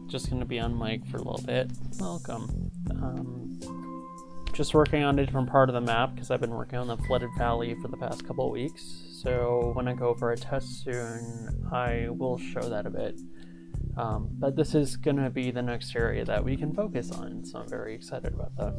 just going to be on mic for a little bit. Welcome. Just working on a different part of the map because I've been working on the flooded valley for the past couple of weeks. So when I go for a test soon, I will show that a bit. But this is going to be the next area that we can focus on, so I'm very excited about that.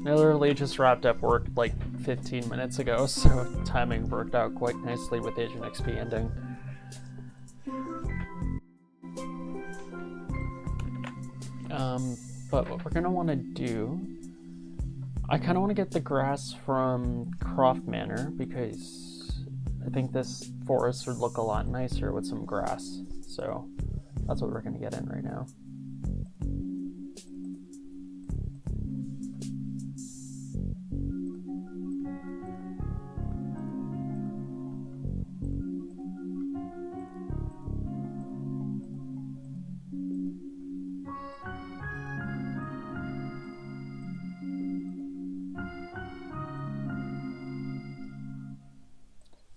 I literally just wrapped up work like 15 minutes ago, so timing worked out quite nicely with Agent XP ending. But what we're going to want to do, I kind of want to get the grass from Croft Manor because I think this forest would look a lot nicer with some grass. So that's what we're going to get in right now.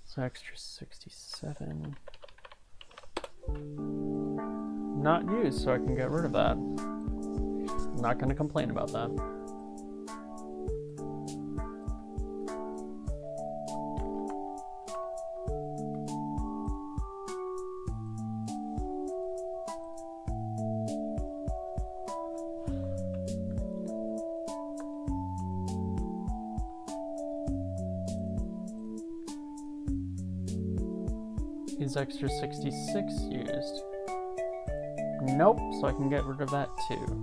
So extra 67. Not used, so I can get rid of that. I'm not going to complain about that. Is extra 66 used? Nope, so I can get rid of that too.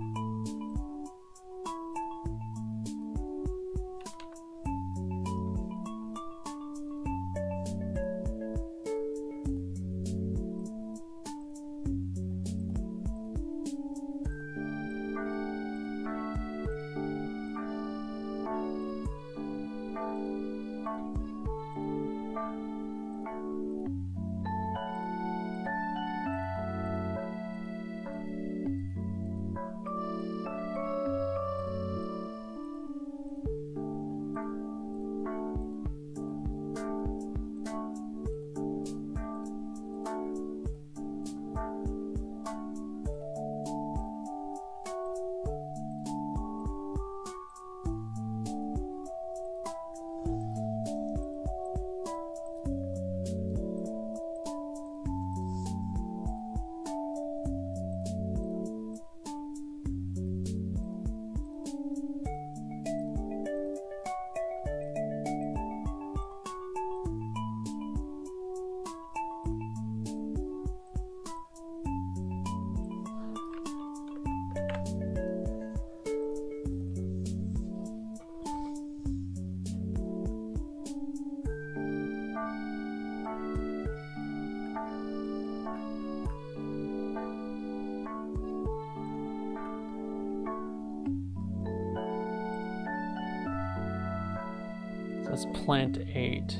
Let's plant 8.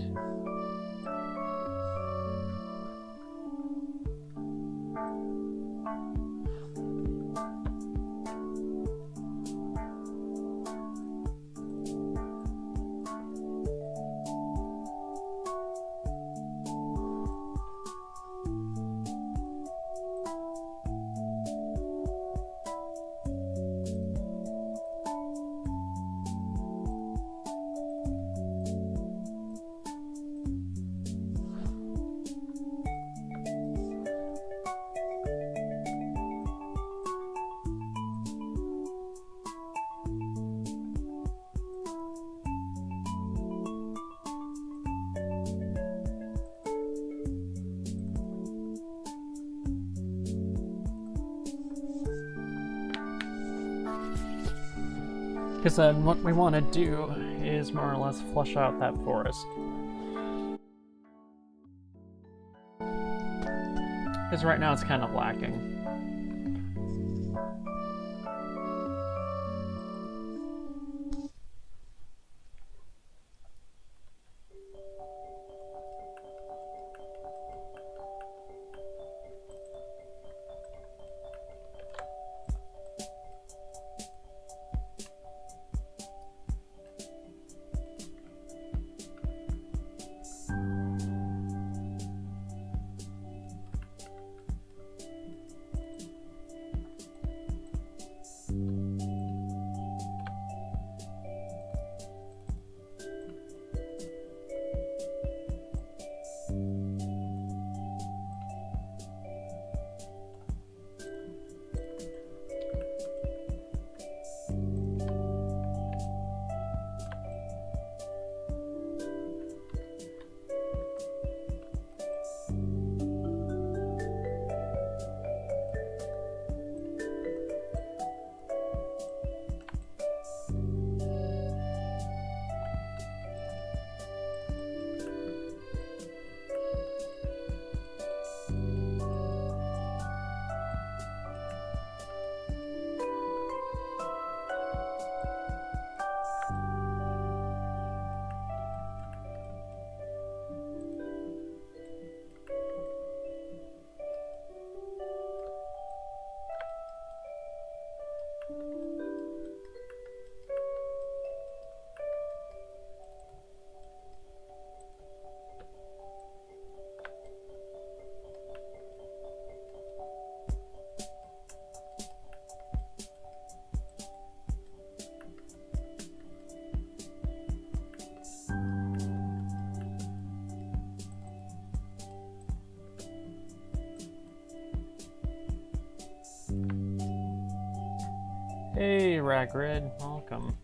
Because then what we want to do is more or less flush out that forest. Because right now it's kind of lacking. Hey, Ragrid, welcome.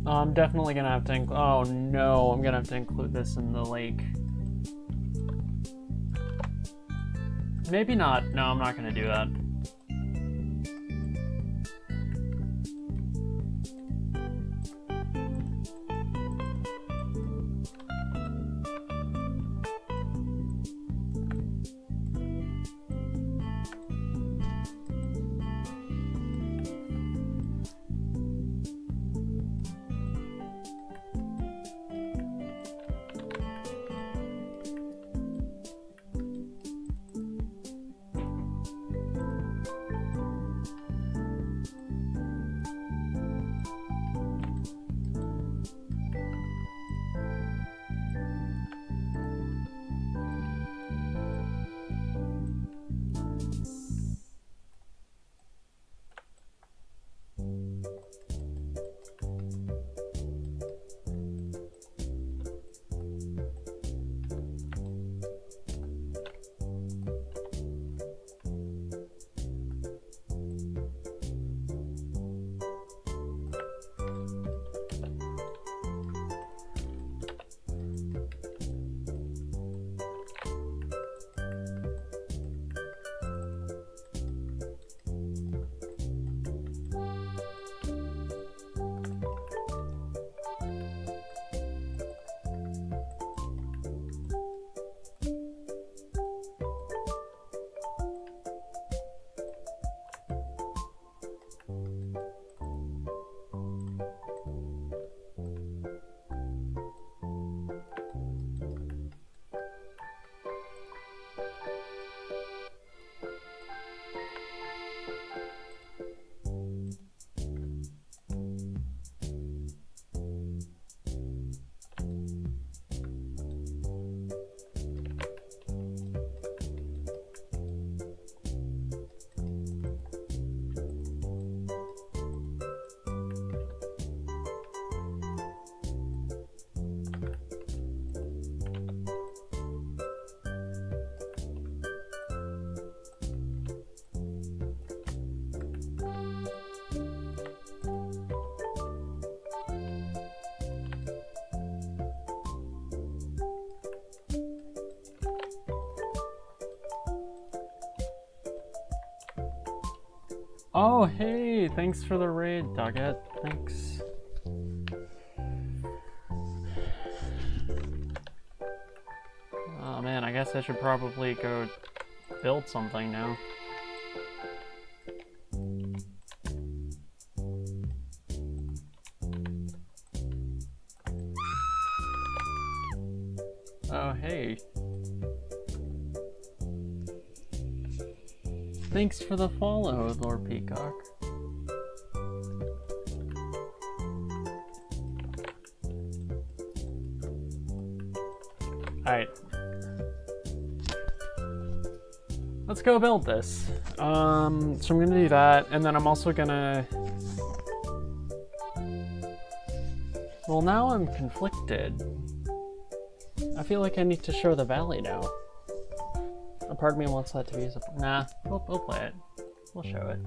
I'm definitely gonna have to oh no, I'm gonna have to include this in the lake. Maybe not. No, I'm not gonna do that. Oh, hey, thanks for the raid, Doggett. Thanks. Oh man, I guess I should probably go build something now. Oh, hey. Thanks for the follow, Lord Peacock. Alright. Let's go build this. So I'm gonna do that, and then I'm also gonna... Well, now I'm conflicted. I feel like I need to show the valley now. A part of me wants that to be... Nah, we'll play it. We'll show it.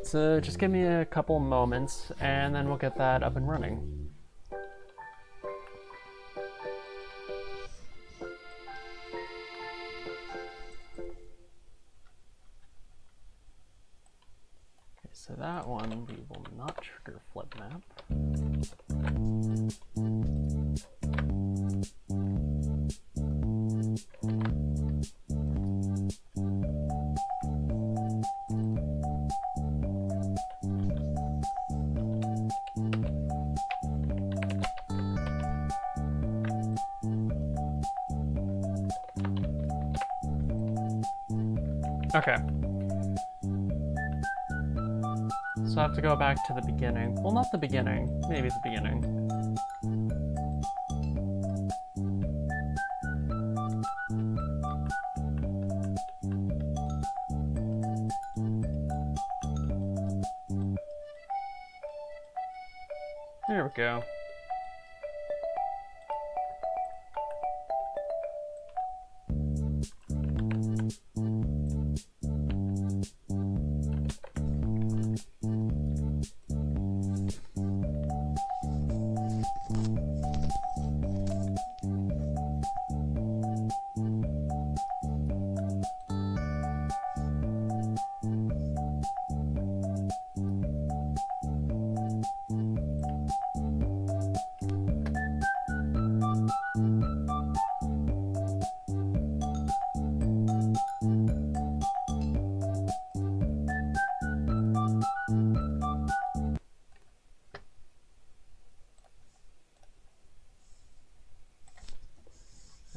So just give me a couple moments, and then we'll get that up and running. Okay, so that one we will not trigger flip map. Okay. So I have to go back to the beginning. Well, not the beginning. Maybe the beginning. There we go.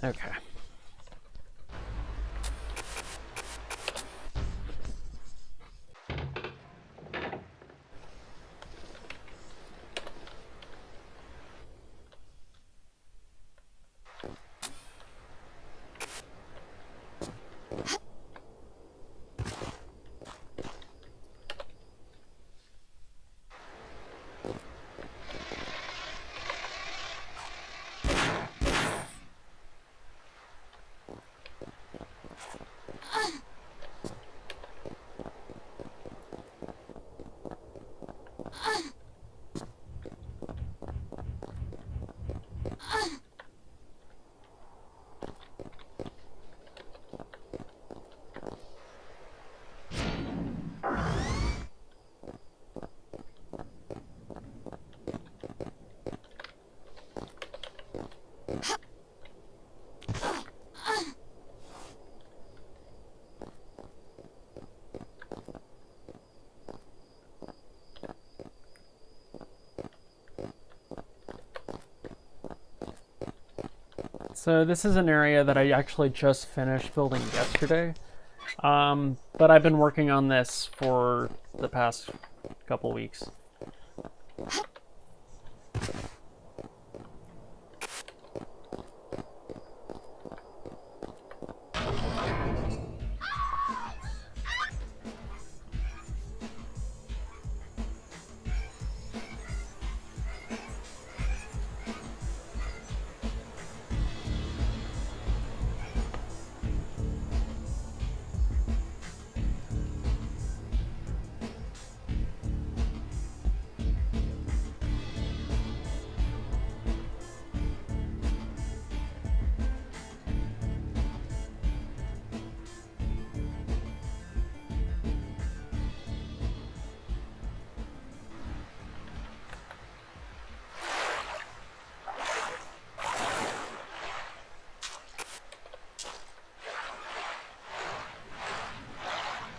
Okay. So this is an area that I actually just finished building yesterday, but I've been working on this for the past couple weeks.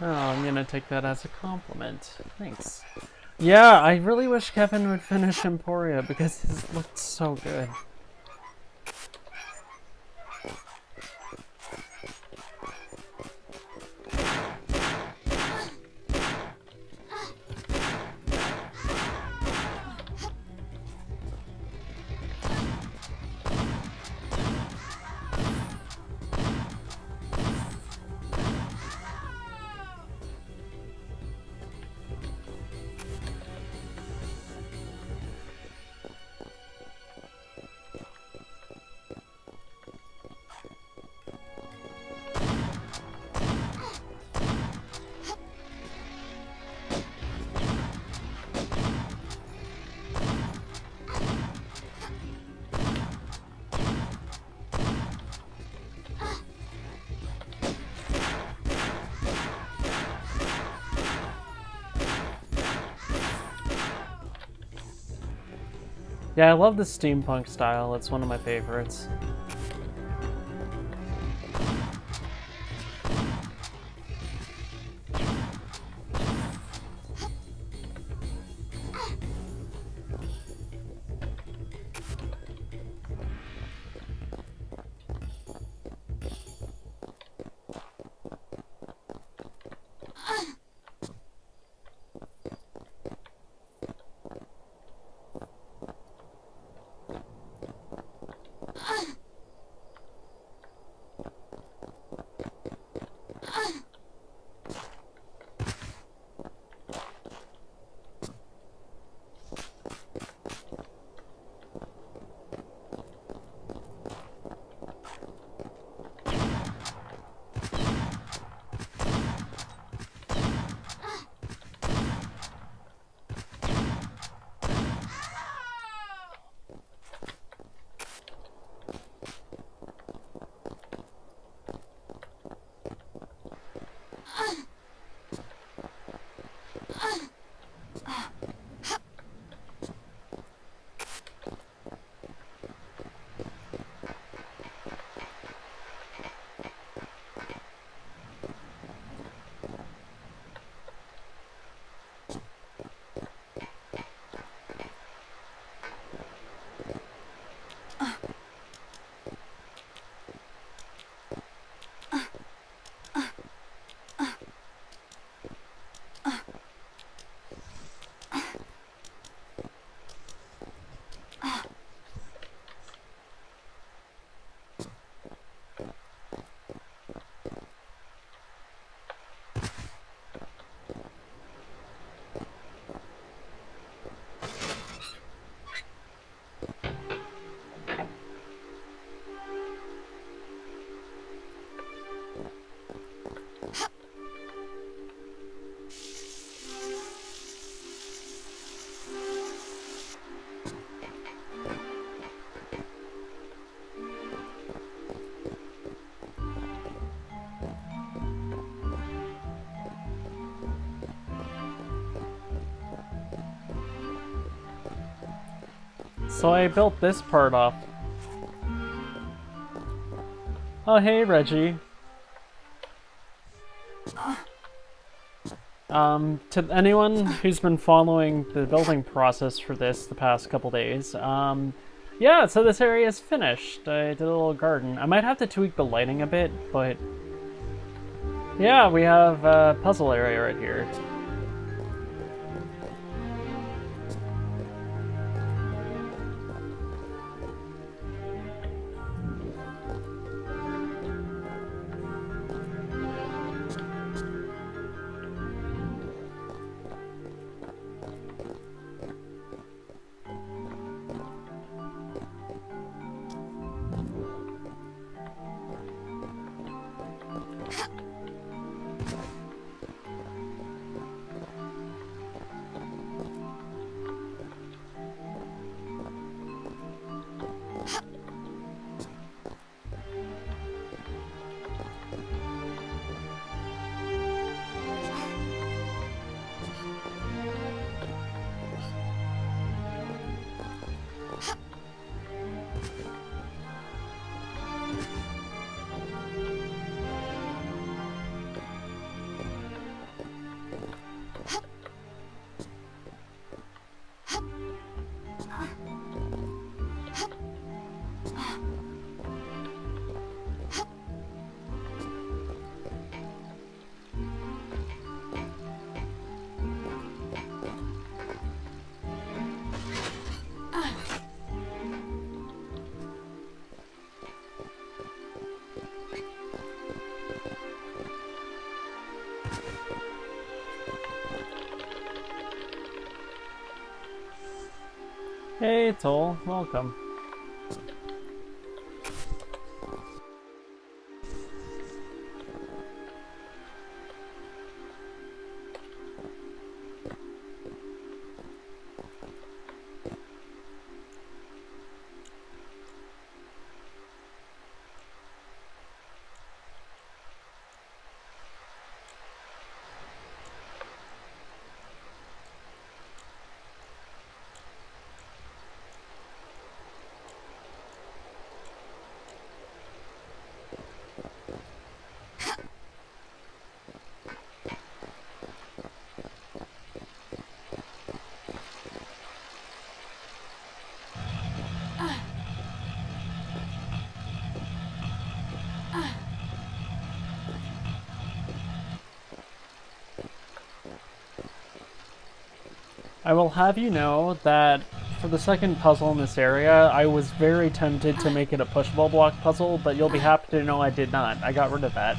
Oh, I'm gonna take that as a compliment. Thanks. Yeah, I really wish Kevin would finish Emporia because his looked so good. Yeah, I love the steampunk style. It's one of my favorites. So I built this part off. Oh, hey, Reggie. To anyone who's been following the building process for this the past couple days, yeah, so this area is finished. I did a little garden. I might have to tweak the lighting a bit, but yeah, we have a puzzle area right here. Hey, Toll, welcome. I will have you know that for the second puzzle in this area, I was very tempted to make it a pushable block puzzle, but you'll be happy to know I did not. I got rid of that.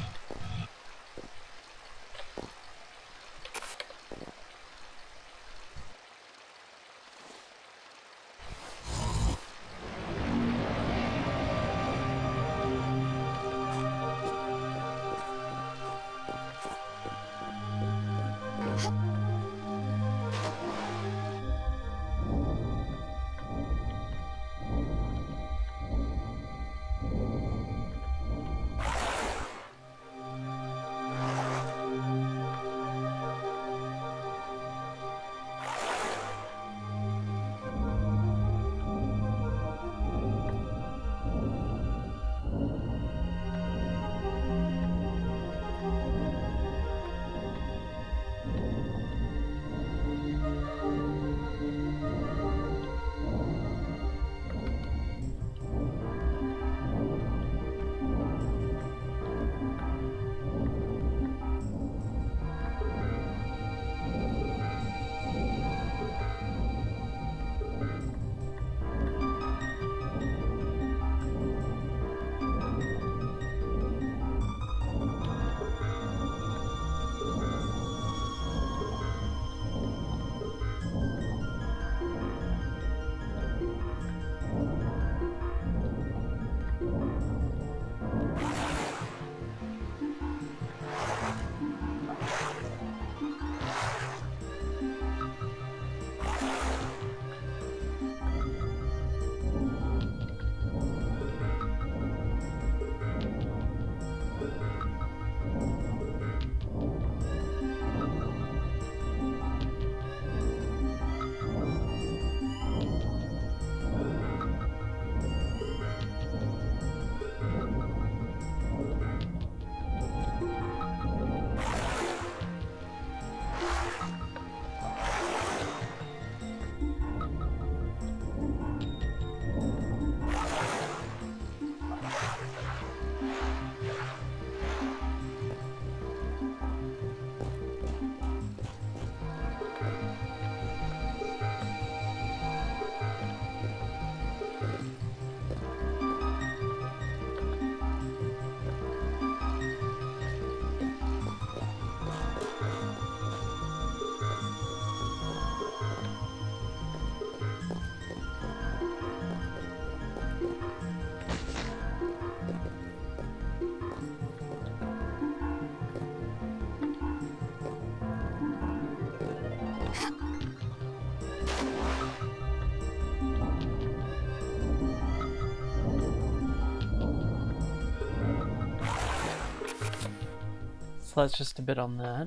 So that's just a bit on that.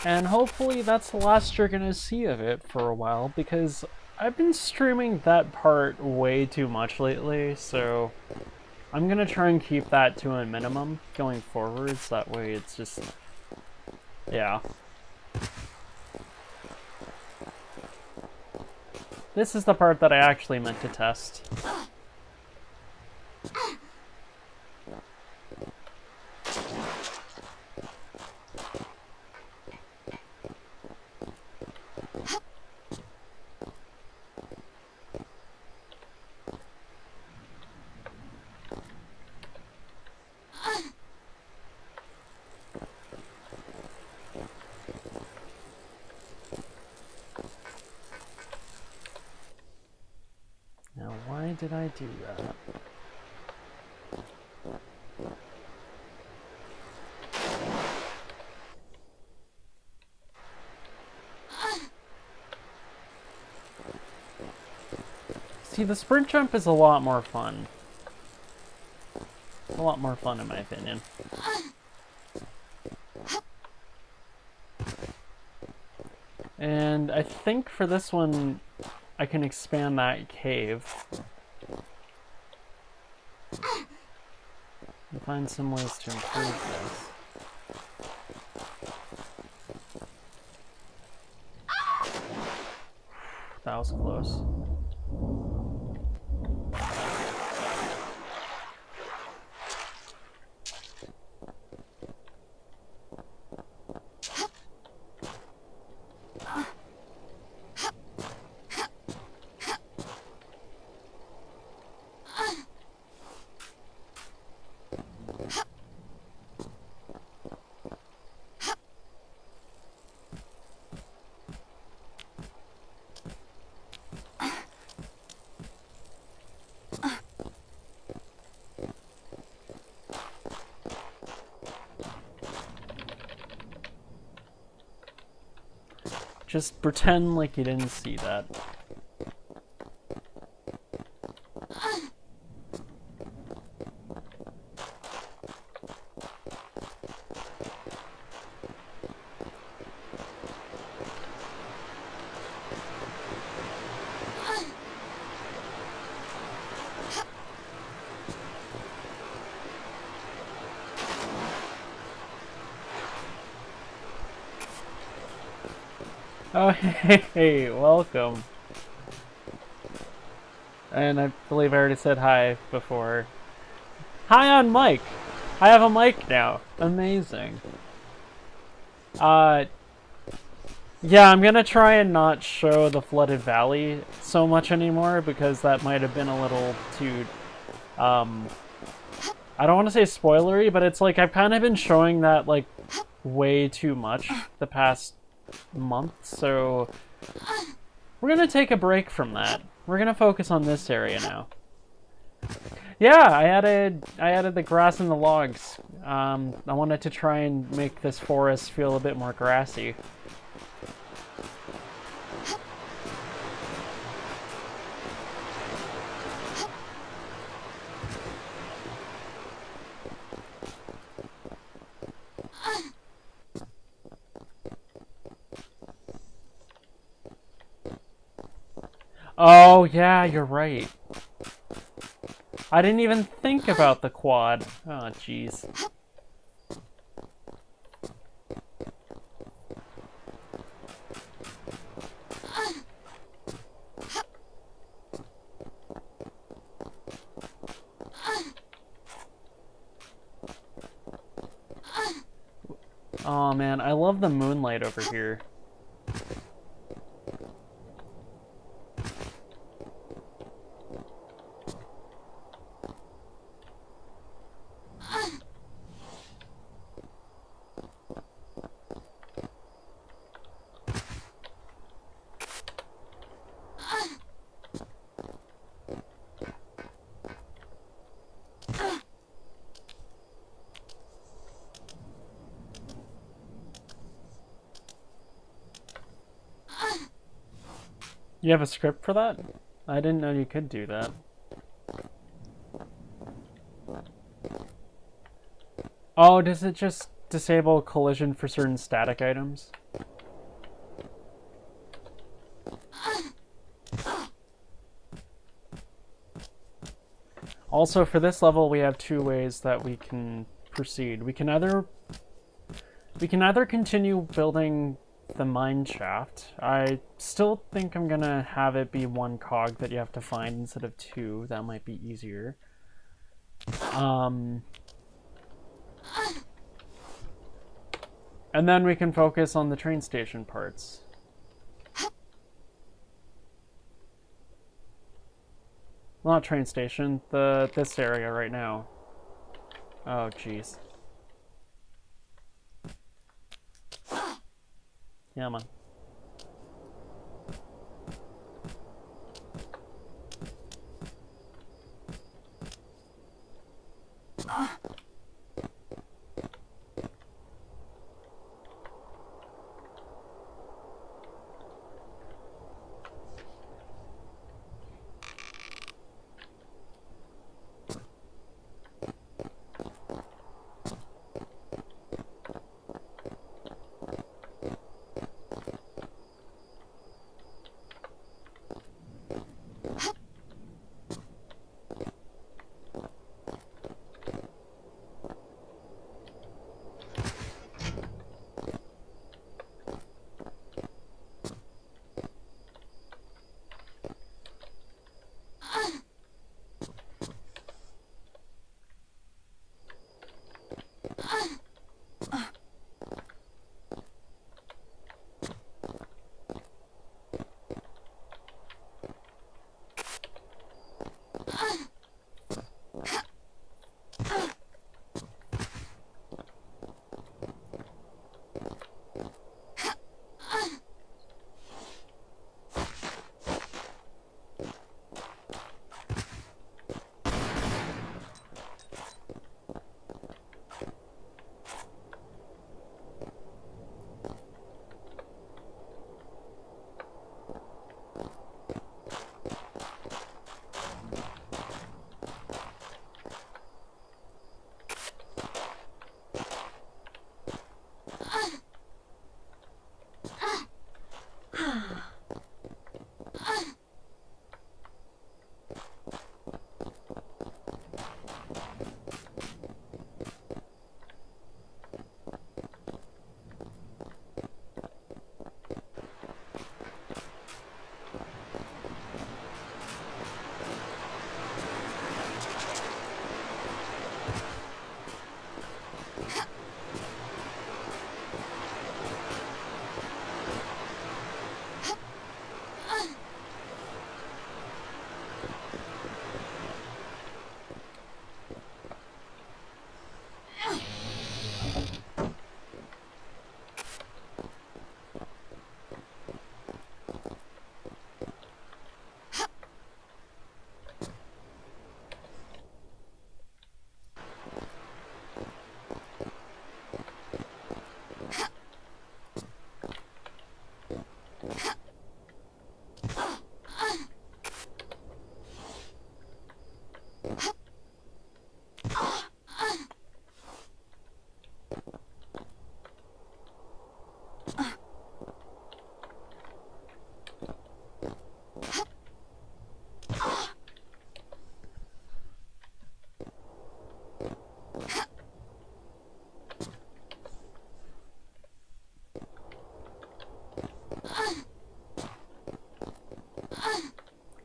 And hopefully that's the last you're gonna see of it for a while, because I've been streaming that part way too much lately, so I'm gonna try and keep that to a minimum going forwards. That way it's just, yeah. This is the part that I actually meant to test. did I do that? See, the sprint jump is a lot more fun. A lot more fun in my opinion. And I think for this one, I can expand that cave. And find some ways to improve this. That was close. Just pretend like you didn't see that. Oh, hey, welcome. And I believe I already said hi before. Hi on mic! I have a mic now. Amazing. Yeah, I'm gonna try and not show the flooded valley so much anymore because that might have been a little too, I don't want to say spoilery, but it's like I've kind of been showing that like way too much the past month, so we're gonna take a break from that. We're gonna focus on this area now. Yeah, I added the grass and the logs. I wanted to try and make this forest feel a bit more grassy. Oh, yeah, you're right. I didn't even think about the quad. Oh, jeez. Oh, man, I love the moonlight over here. You have a script for that? I didn't know you could do that. Oh, does it just disable collision for certain static items? Also, for this level, we have two ways that we can proceed. We can either continue building the mine shaft. I still think I'm gonna have it be one cog that you have to find instead of two. That might be easier. And then we can focus on the train station parts. Well, not train station, this area right now. Oh, jeez. Yeah, man.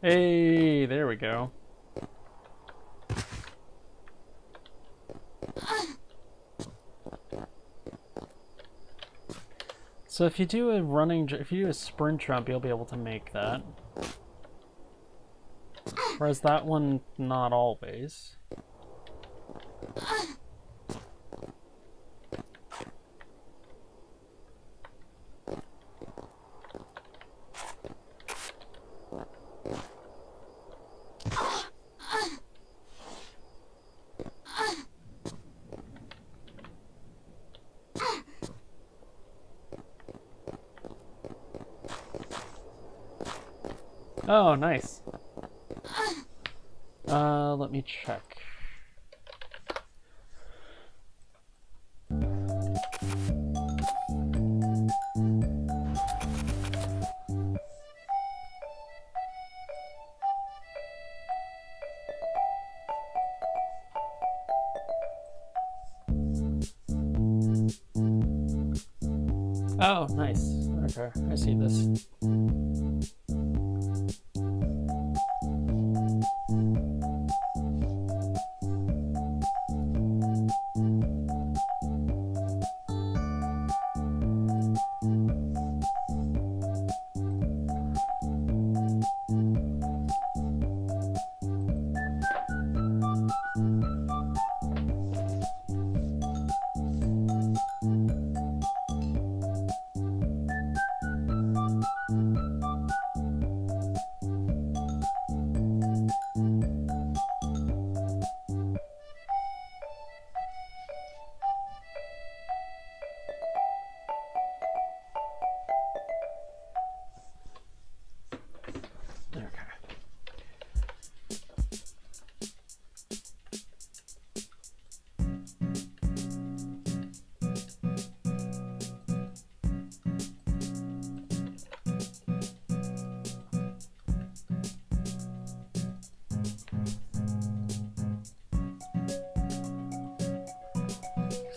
Hey, there we go. So if you do a sprint jump, you'll be able to make that. Whereas that one, not always. Oh, nice. Let me check. Oh, nice. Okay, I see this.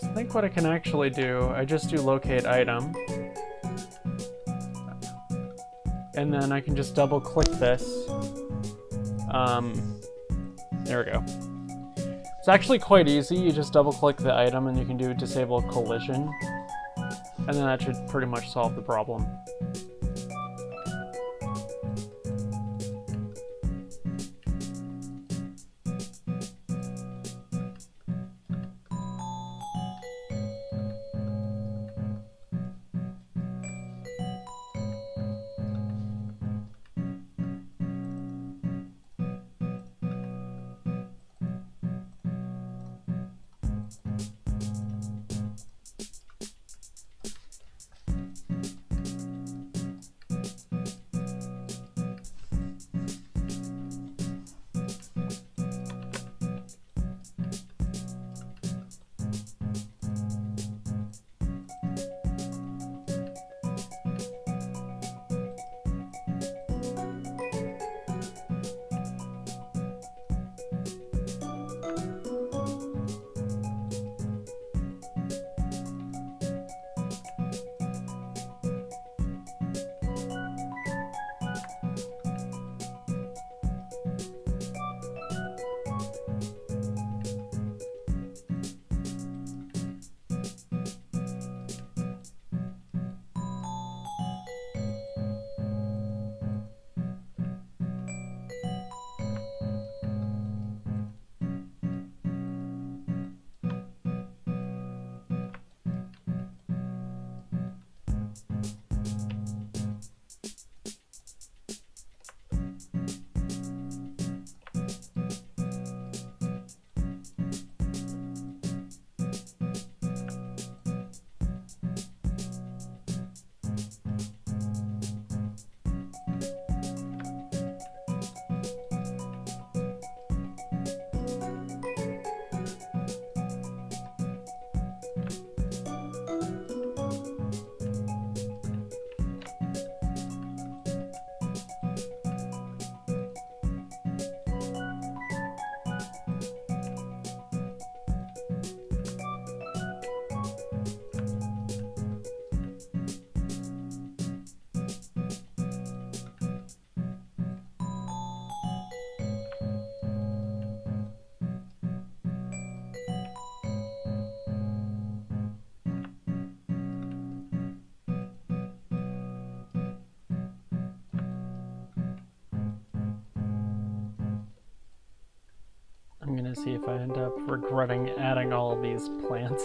I think what I can actually do, I just do locate item. And then I can just double click this. There we go. It's actually quite easy. You just double click the item and you can do disable collision. And then that should pretty much solve the problem. to see if I end up regretting adding all of these plants.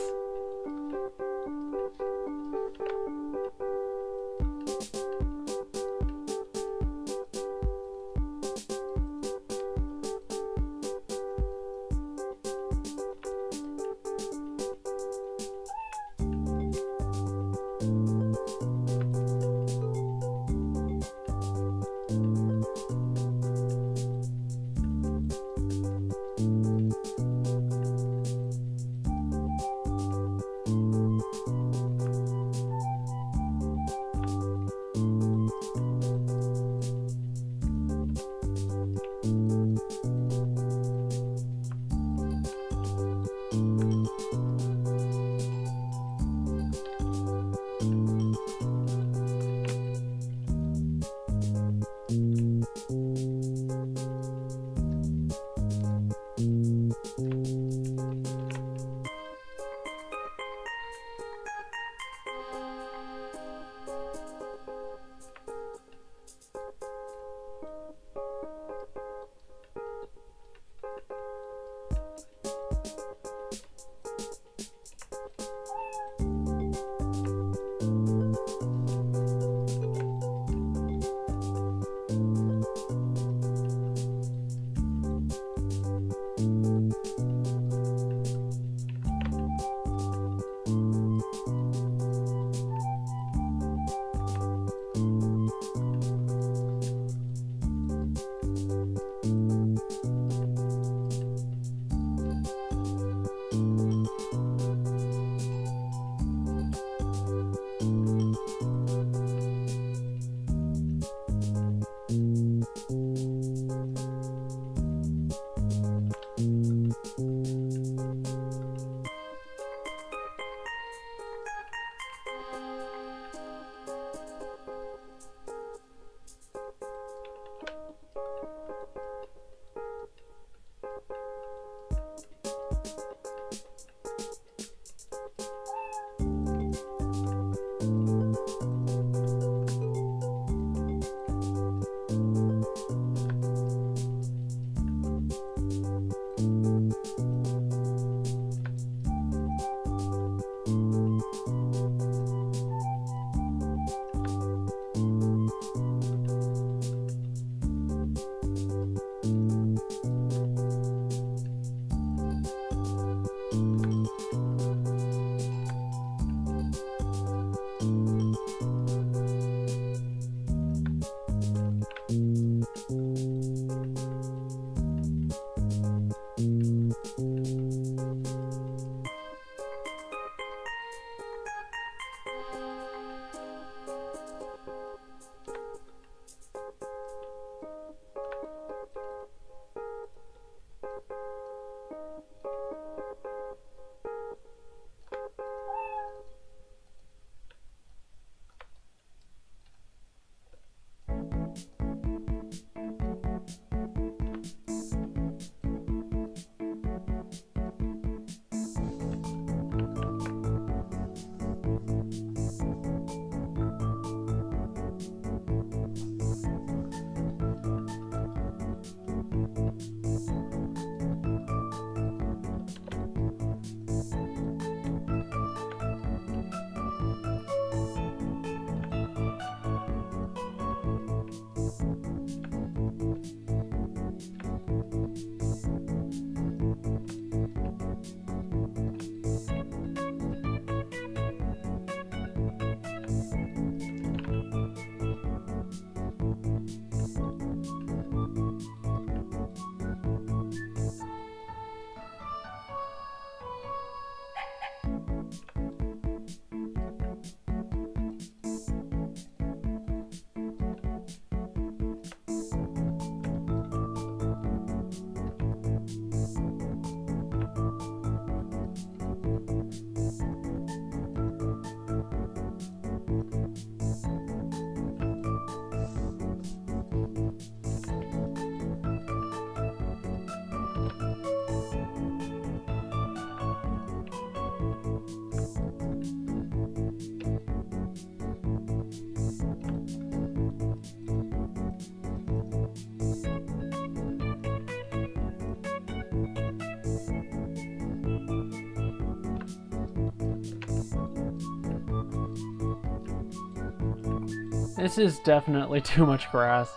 This is definitely too much grass.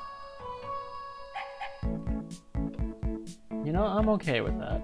You know, I'm okay with that.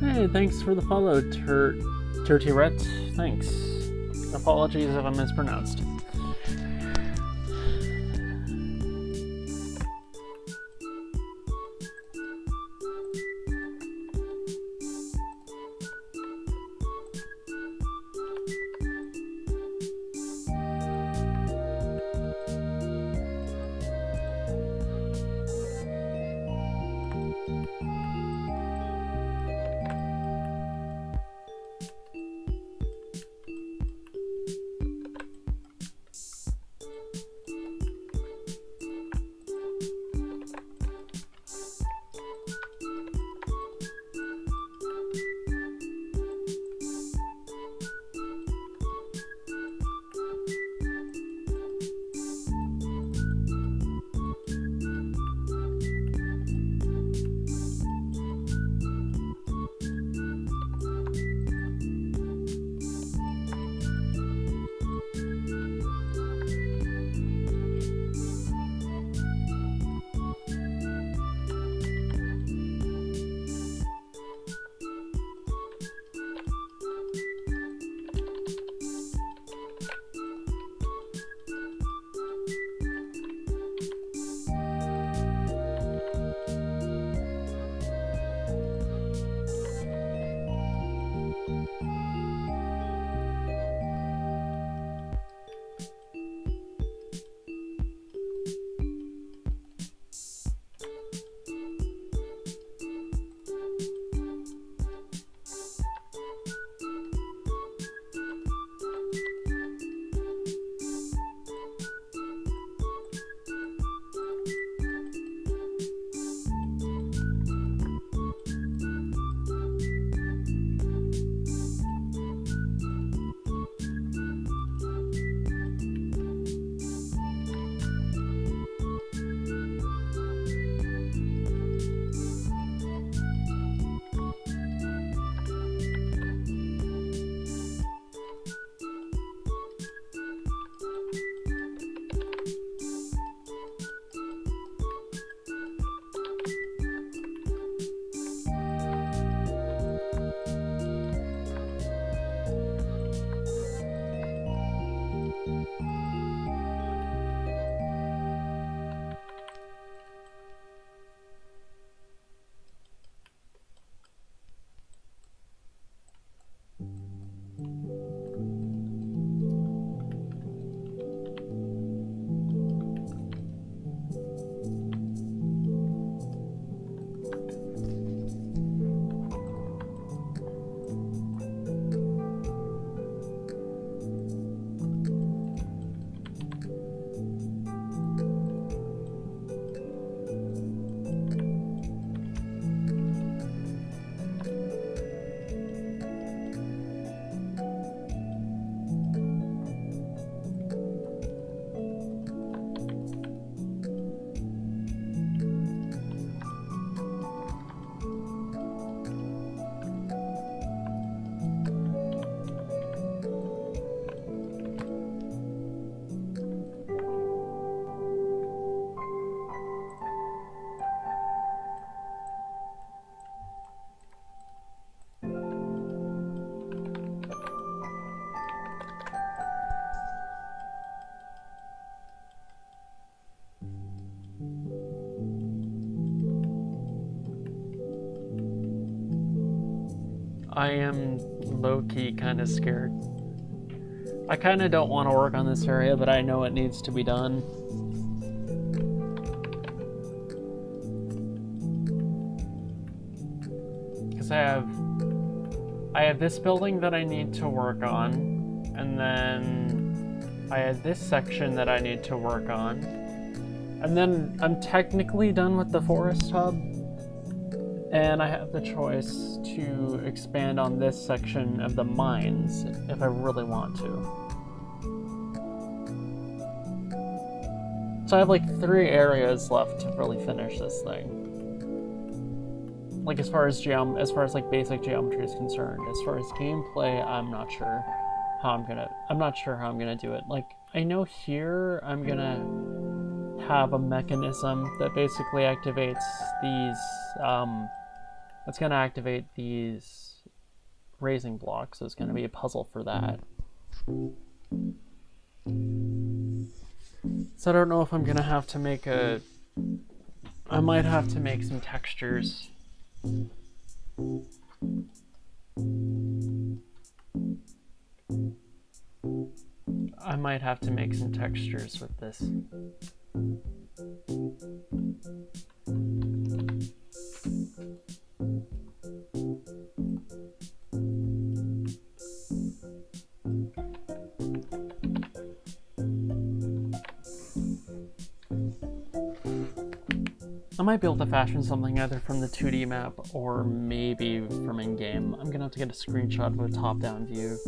Hey, thanks for the follow, Turtiret. Thanks. Apologies if I mispronounced. I am low-key kind of scared. I kind of don't want to work on this area, but I know it needs to be done. Because I have this building that I need to work on, and then I have this section that I need to work on, and then I'm technically done with the forest hub, and I have the choice to expand on this section of the mines if I really want to. So I have like 3 areas left to really finish this thing. Like as far as like basic geometry is concerned. As far as gameplay, I'm not sure how I'm gonna do it. Like I know here I'm gonna have a mechanism that basically activates these it's gonna activate these raising blocks, so it's gonna be a puzzle for that. So I don't know if I'm gonna have to make I might have to make some textures. I might have to make some textures with this. I might be able to fashion something either from the 2D map or maybe from in-game. I'm gonna have to get a screenshot of a top-down view.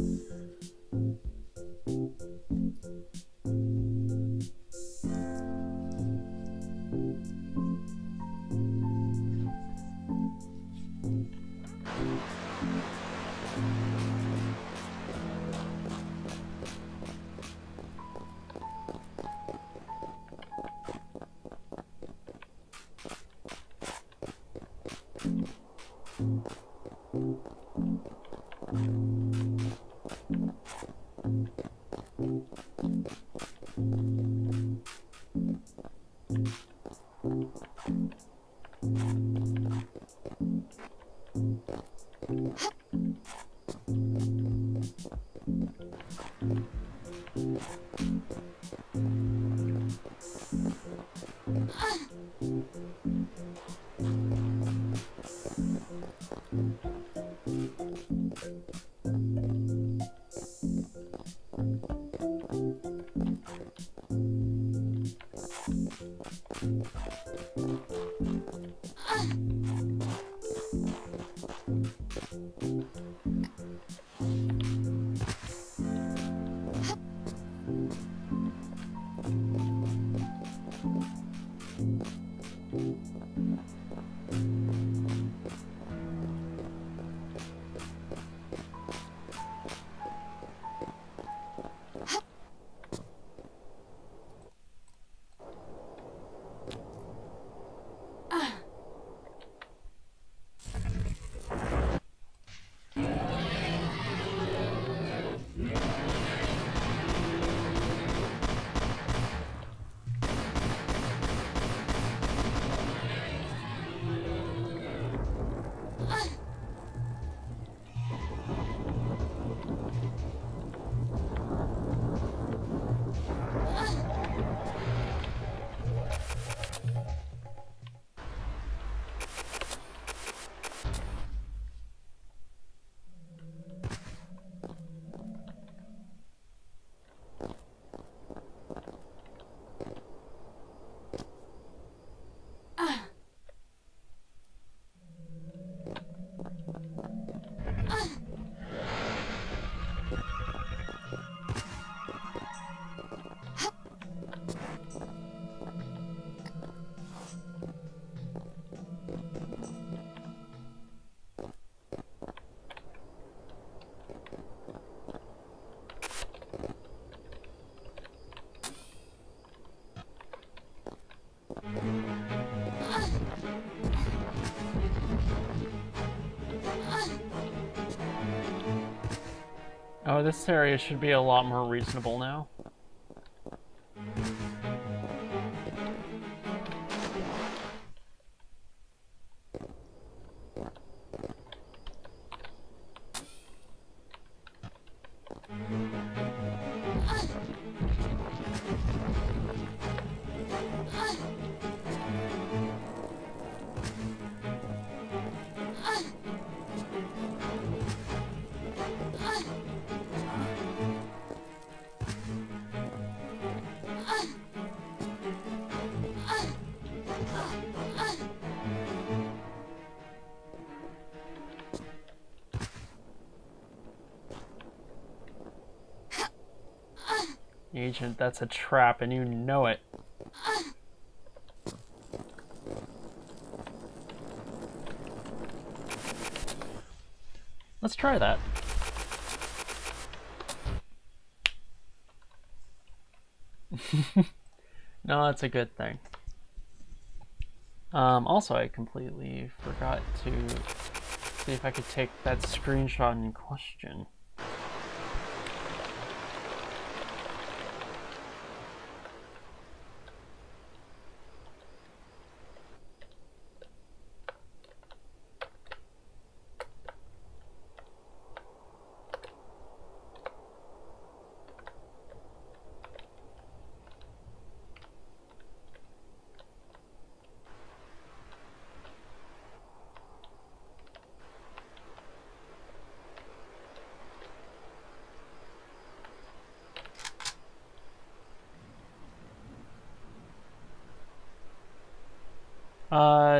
Oh, this area should be a lot more reasonable now. Agent, that's a trap and you know it. Let's try that. No, it's a good thing. Also, I completely forgot to see if I could take that screenshot in question.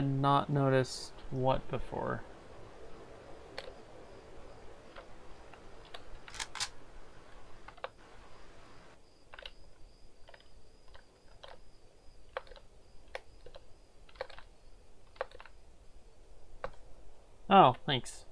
Not noticed what before? Oh, thanks.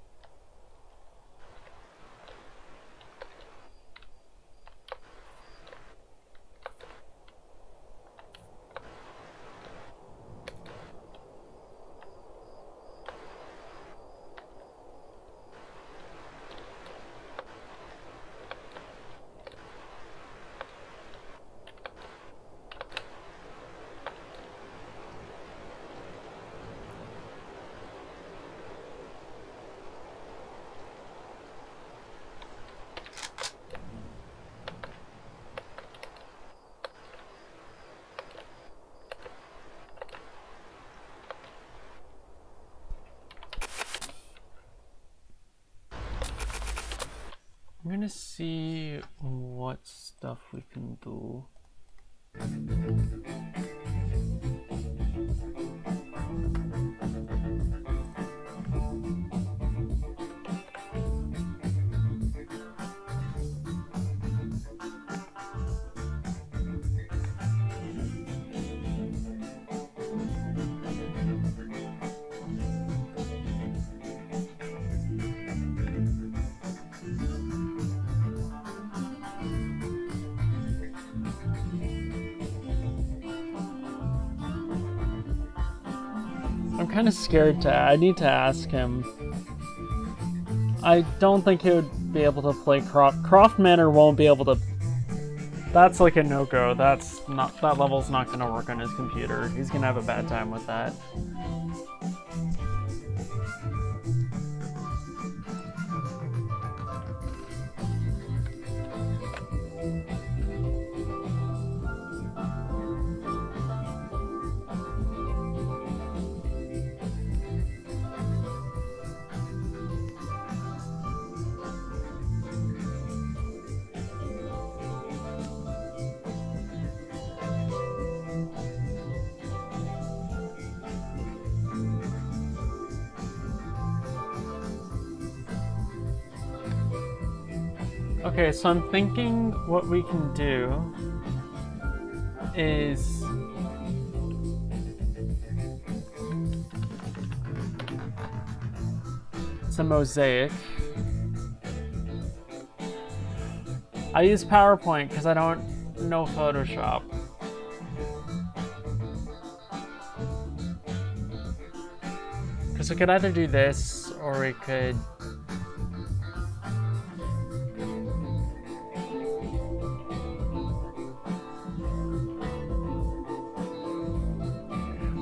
I'm gonna see what stuff we can do. I'm kind of scared to. I need to ask him. I don't think he would be able to play Croft Manor won't be able to. That's like a no-go. That's not. That level's not going to work on his computer. He's going to have a bad time with that. Okay, so I'm thinking what we can do is it's a mosaic. I use PowerPoint because I don't know Photoshop. Because we could either do this or we could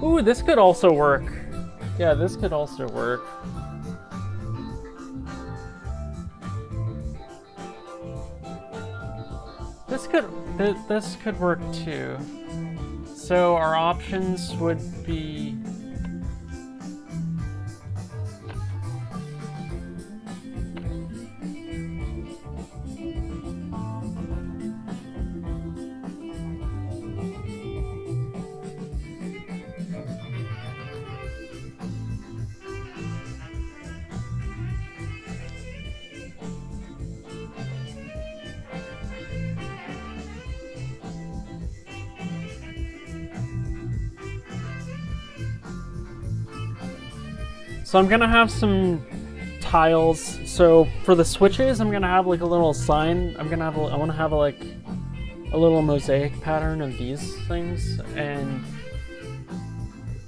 ooh, this could also work. Yeah, this could also work. This could work too. So our options would be So I'm gonna have some tiles. So for the switches, I'm gonna have like a little sign. I want to have like a little mosaic pattern of these things, and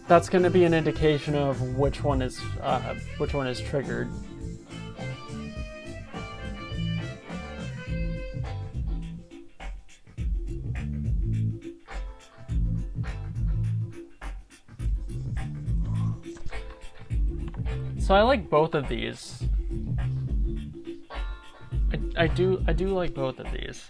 that's gonna be an indication of which one is triggered. So I like both of these. I do like both of these.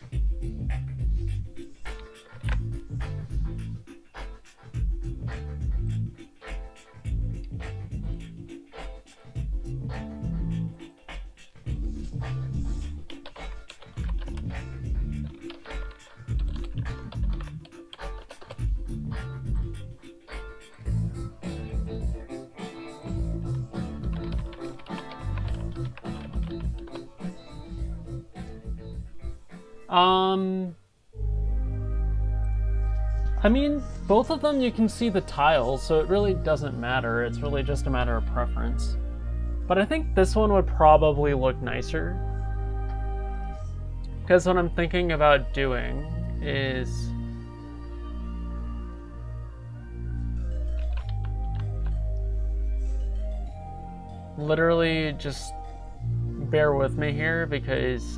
I mean, both of them you can see the tiles, so it really doesn't matter. It's really just a matter of preference. But I think this one would probably look nicer. Because what I'm thinking about doing is... literally just bear with me here because,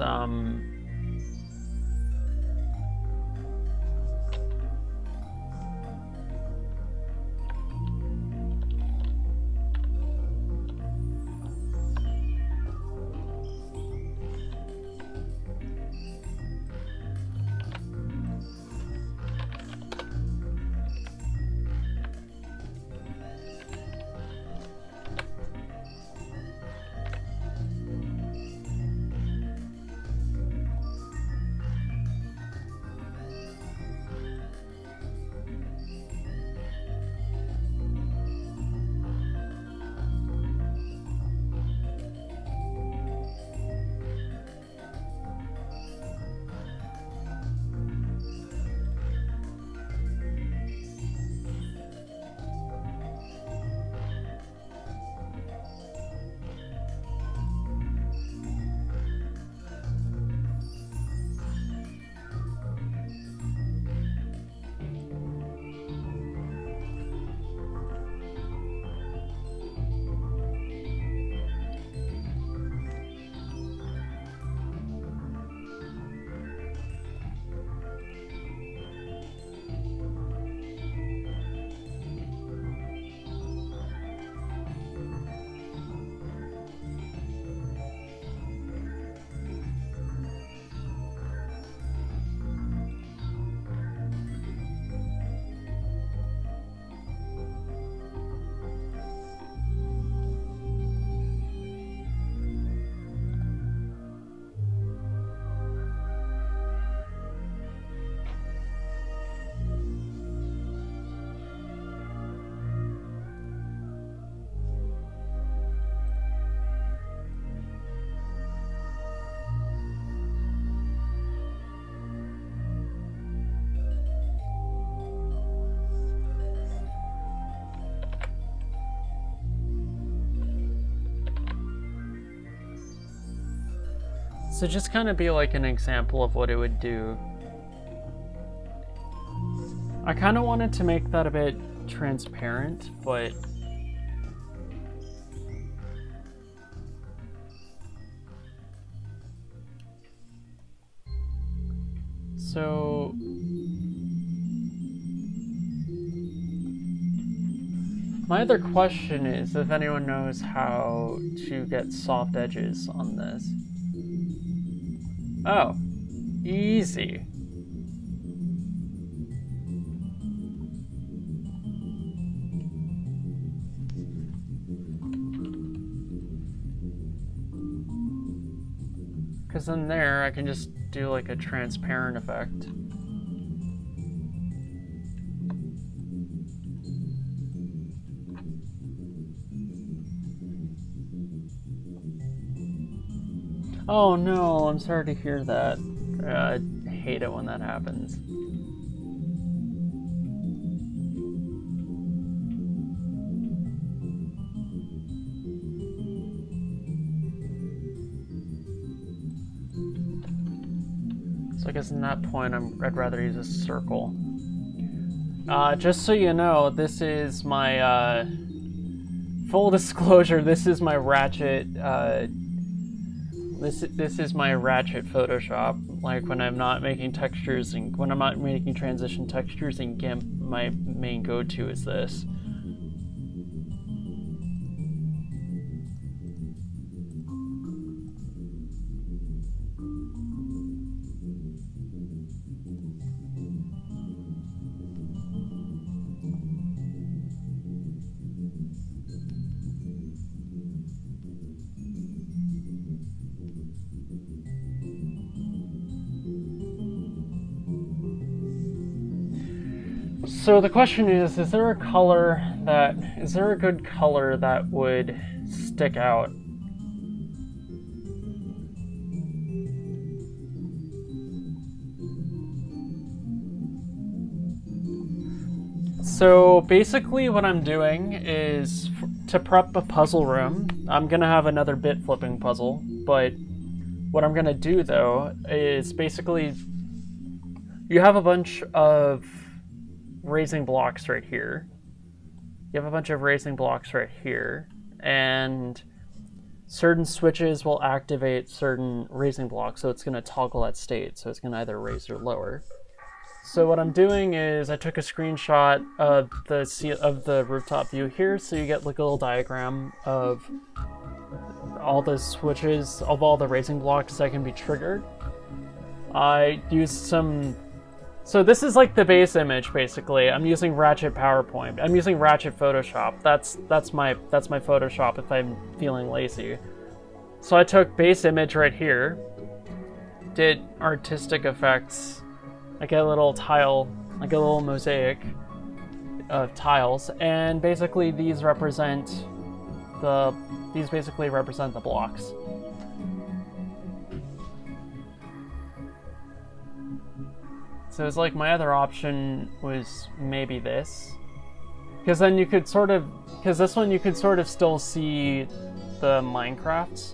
so just kind of be like an example of what it would do. I kind of wanted to make that a bit transparent, but so my other question is if anyone knows how to get soft edges on this. Oh, easy. Because in there, I can just do like a transparent effect. Oh no, I'm sorry to hear that. I hate it when that happens. So I guess in that point, I'd rather use a circle. Just so you know, this is my, full disclosure, this is my Ratchet, this is my Ratchet Photoshop. Like, when I'm not making textures, and when I'm not making transition textures in GIMP, my main go-to is this. So the question is there a good color that would stick out? So basically what I'm doing is, to prep a puzzle room, I'm gonna have another bit flipping puzzle, but what I'm gonna do though is basically, you have a bunch of raising blocks right here. You have a bunch of raising blocks right here, and certain switches will activate certain raising blocks, so it's going to toggle that state, so it's going to either raise or lower. So what I'm doing is I took a screenshot of the rooftop view here, so you get like a little diagram of all the switches of all the raising blocks that can be triggered. I used some. So this is like the base image, basically. I'm using Ratchet PowerPoint. I'm using Ratchet Photoshop. That's my Photoshop if I'm feeling lazy. So I took base image right here, did artistic effects, like a little tile, like a little mosaic of tiles, and basically these basically represent the blocks. So it's like my other option was maybe this, because then you could this one you could sort of still see the Minecrafts.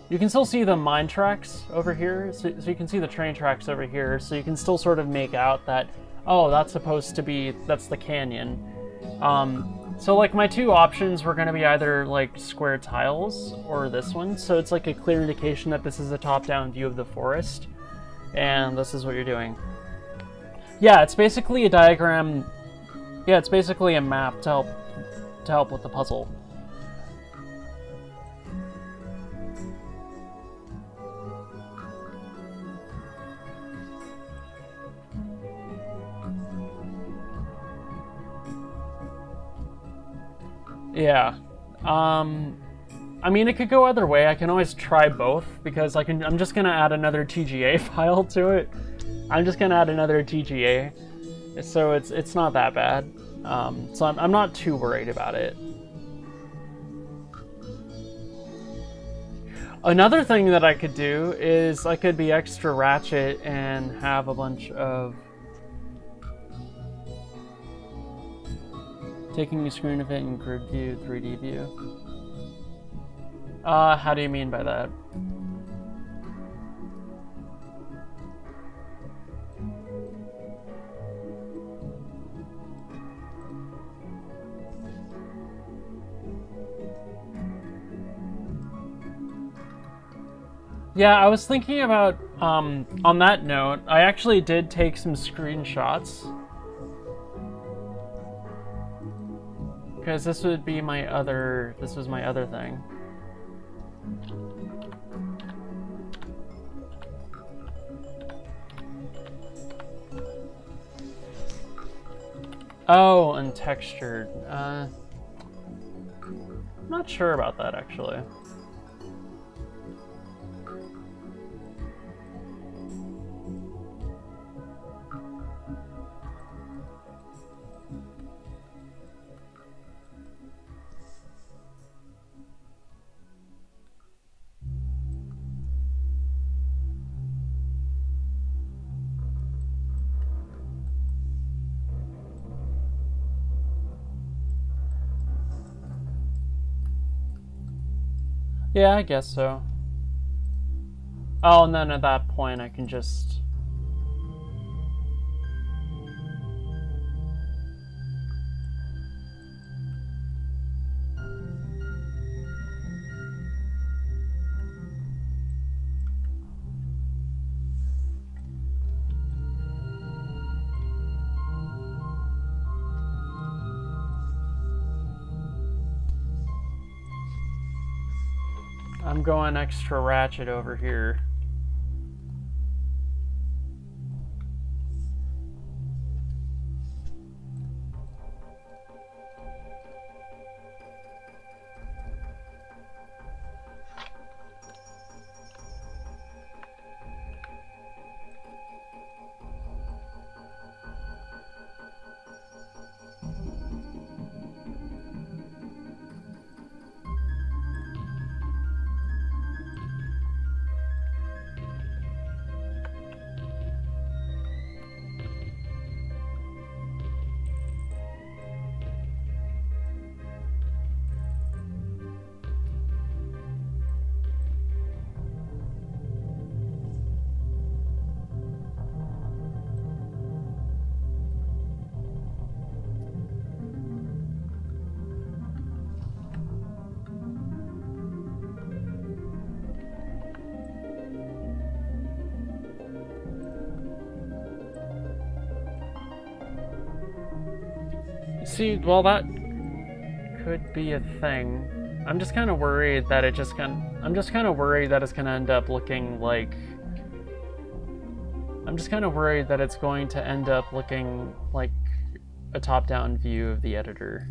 You can still see the mine tracks over here, so you can see the train tracks over here, so you can still sort of make out that, oh, that's the canyon. So like my two options were going to be either like square tiles or this one, so it's like a clear indication that this is a top-down view of the forest, and this is what you're doing. Yeah, it's basically a diagram. Yeah, it's basically a map to help with the puzzle. Yeah. I mean, it could go either way. I can always try both, because I'm just gonna add another TGA file to it. I'm just gonna add another TGA, so it's not that bad. So I'm not too worried about it. Another thing that I could do is I could be extra ratchet and have a bunch of taking a screen of it in grid view, 3D view. How do you mean by that? Yeah, I was thinking about, on that note, I actually did take some screenshots. Because this was my other thing. Oh, and textured. I'm not sure about that, actually. Yeah, I guess so. Oh, and then at that point I can just I'm going extra ratchet over here. See, well, that could be a thing. I'm just kind of worried that it's gonna end up looking like. I'm just kind of worried that it's going to end up looking like a top-down view of the editor.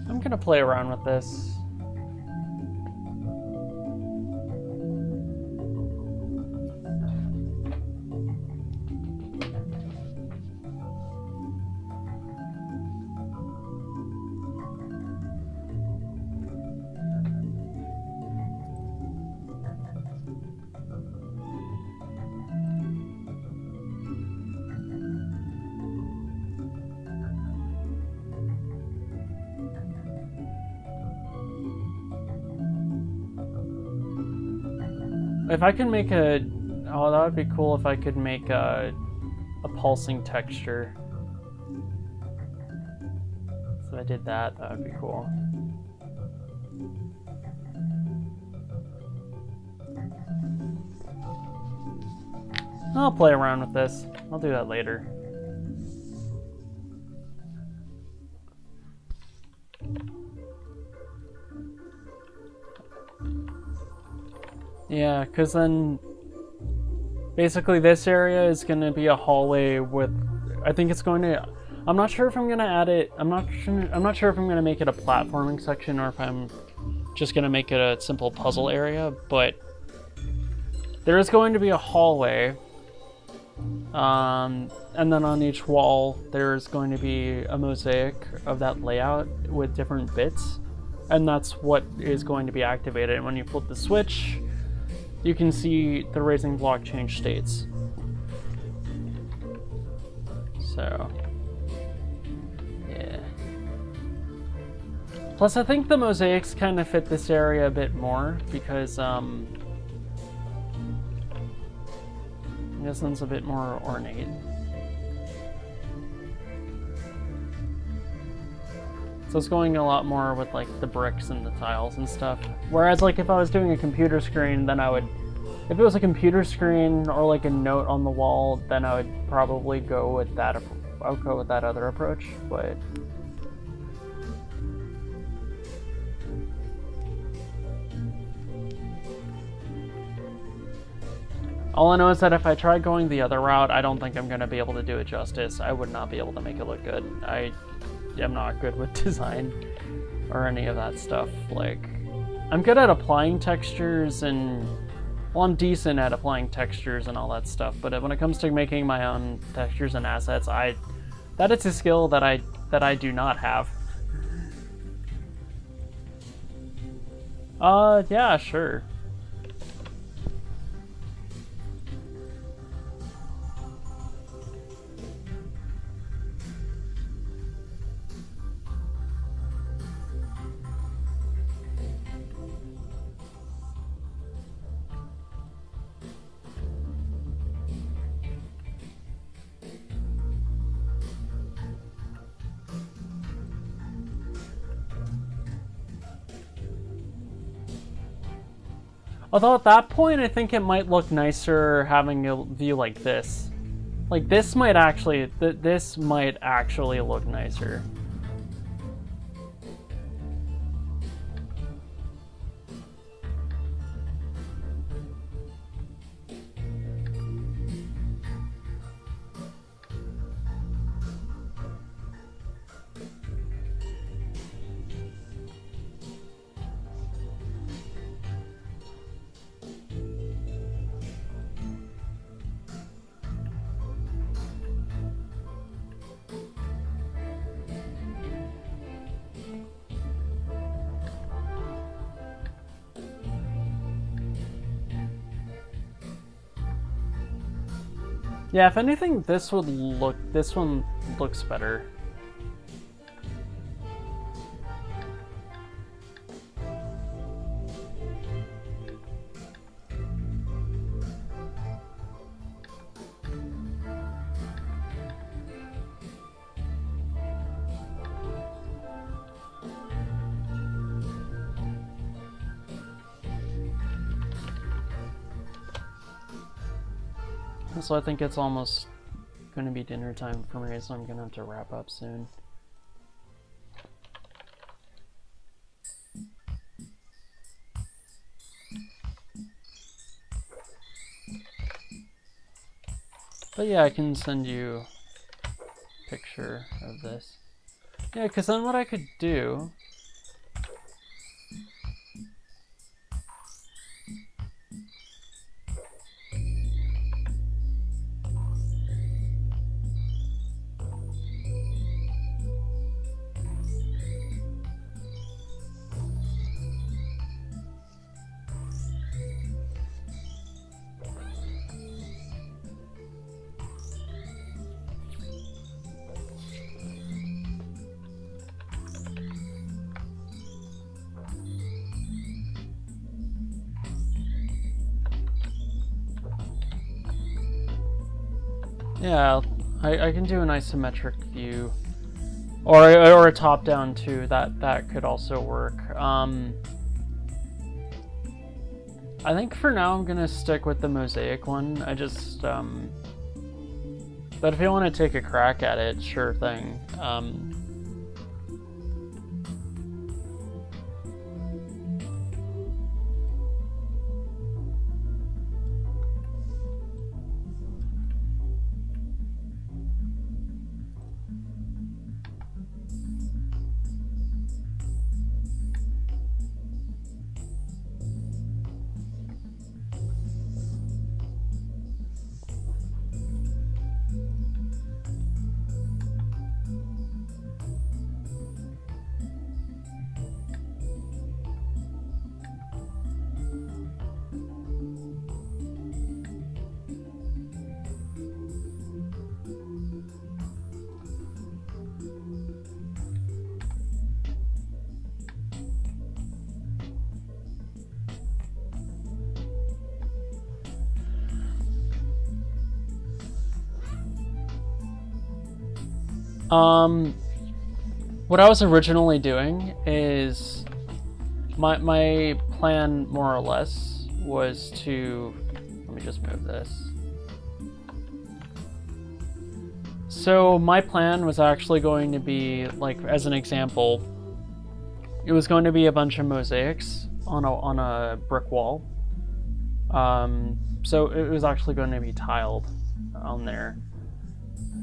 I'm gonna play around with this. If I can make a... Oh, that would be cool if I could make a pulsing texture. So if I did that, that would be cool. I'll play around with this. I'll do that later. Yeah, because then basically this area is going to be a hallway with, I think it's going to, I'm not sure if I'm going to add it, I'm not sure if I'm going to make it a platforming section or if I'm just going to make it a simple puzzle area, but there is going to be a hallway, and then on each wall there's going to be a mosaic of that layout with different bits, and that's what is going to be activated. And when you flip the switch, you can see the raising block change states. So, yeah. Plus, I think the mosaics kind of fit this area a bit more because this one's a bit more ornate. So it's going a lot more with like the bricks and the tiles and stuff. Whereas like if I was doing a computer screen, then I would, if it was a computer screen or like a note on the wall, then I would probably go with that. I would go with that other approach, but. All I know is that if I try going the other route, I don't think I'm going to be able to do it justice. I would not be able to make it look good. I am not good with design or any of that stuff. Like, I'm good at applying textures and, well, I'm decent at applying textures and all that stuff, but when it comes to making my own textures and assets, that is a skill that I do not have. Yeah, sure. Although at that point, I think it might look nicer having a view like this. Like, this might actually look nicer. Yeah, if anything, this one looks better. So I think it's almost going to be dinner time for me, so I'm going to have to wrap up soon. But yeah, I can send you a picture of this. Yeah, because then what I could do... Yeah, I can do an isometric view, or a top-down too. That could also work. I think for now I'm gonna stick with the mosaic one. I just but if you want to take a crack at it, sure thing. What I was originally doing is my plan, more or less, was to, let me just move this. So my plan was actually going to be, like, as an example, it was going to be a bunch of mosaics on a brick wall. So it was actually going to be tiled on there.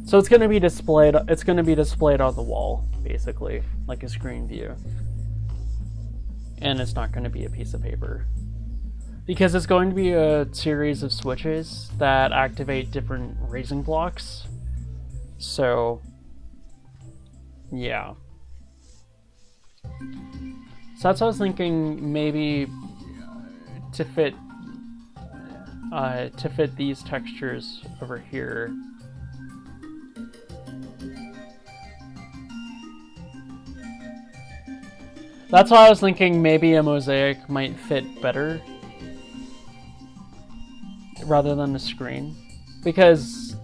So it's going to be displayed. It's going to be displayed on the wall, basically, like a screen view. And it's not going to be a piece of paper, because it's going to be a series of switches that activate different raising blocks. So, yeah. So that's what I was thinking, maybe to fit these textures over here. That's why I was thinking maybe a mosaic might fit better rather than a screen, because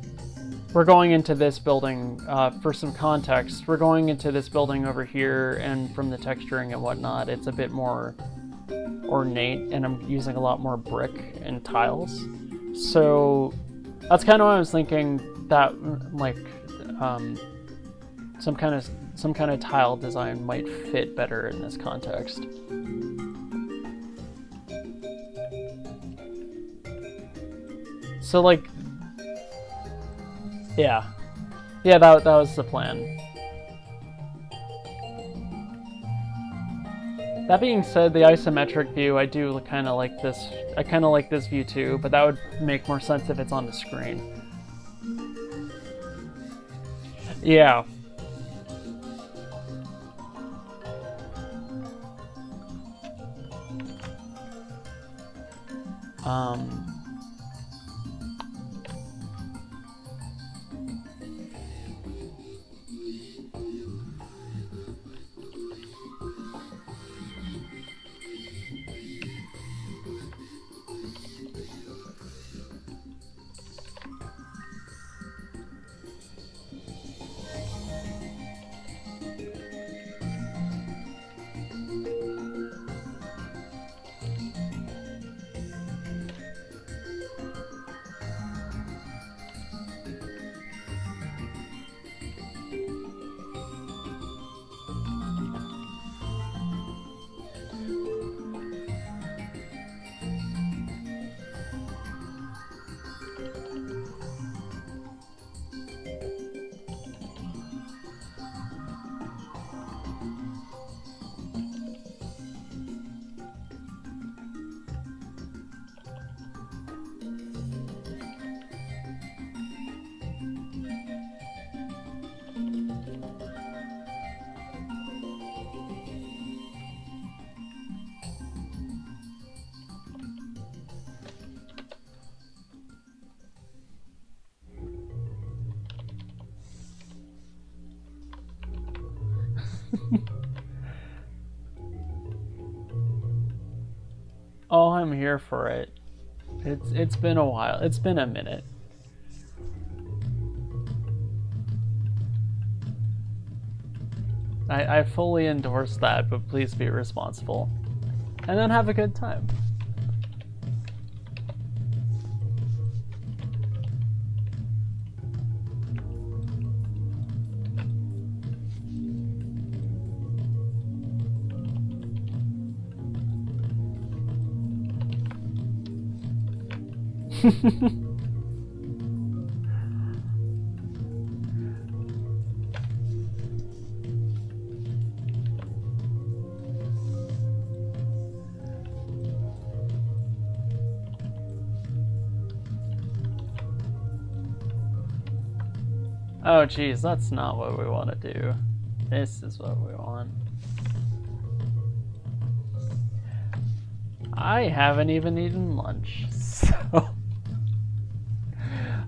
we're going into this building, for some context, we're going into this building over here, and from the texturing and whatnot, it's a bit more ornate, and I'm using a lot more brick and tiles. So that's kind of what I was thinking, that like some kind of tile design might fit better in this context. So like, yeah, that was the plan. That being said, the isometric view, I do kind of like this. I kind of like this view too, but that would make more sense if it's on the screen. Yeah. Oh, I'm here for it. It's been a while. It's been a minute. I fully endorse that, but please be responsible. And then have a good time. Oh geez, that's not what we want to do. This is what we want. I haven't even eaten lunch, so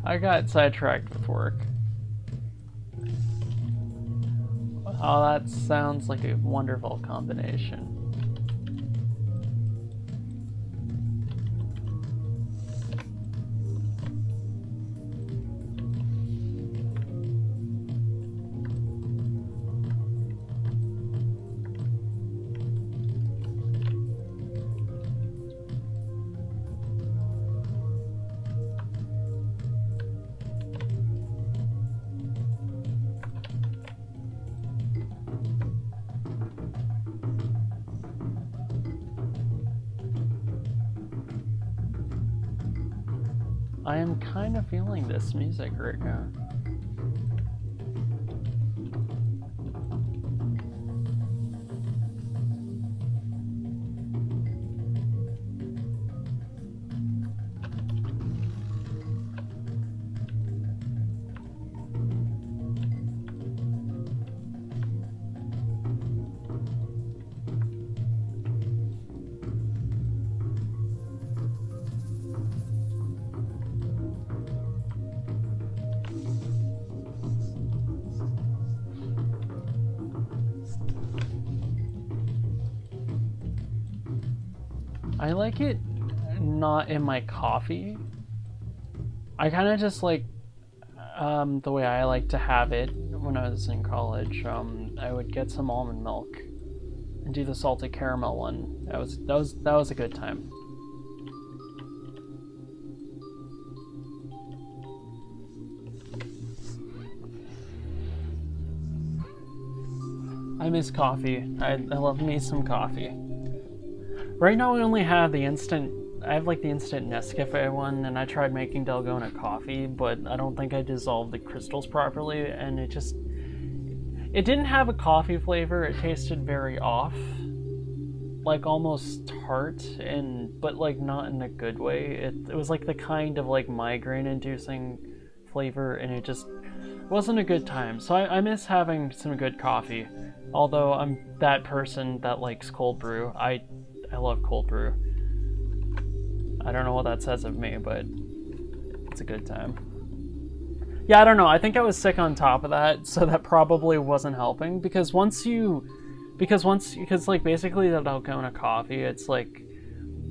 I got sidetracked with work. Oh, that sounds like a wonderful combination. I am kind of feeling this music right now. I like it not in my coffee. I kind of just like the way I like to have it when I was in college. I would get some almond milk and do the salted caramel one. That was a good time. I miss coffee. I love me some coffee. Right now I only have the instant, I have like the instant Nescafe one, and I tried making Dalgona coffee, but I don't think I dissolved the crystals properly, and it didn't have a coffee flavor. It tasted very off, like almost tart, but like not in a good way. It was like the kind of like migraine inducing flavor, and it just wasn't a good time. So I miss having some good coffee, although I'm that person that likes cold brew. I love cold brew. I don't know what that says of me, but it's a good time. Yeah, I don't know. I think I was sick on top of that, so that probably wasn't helping, because like basically the Dalgona coffee, it's like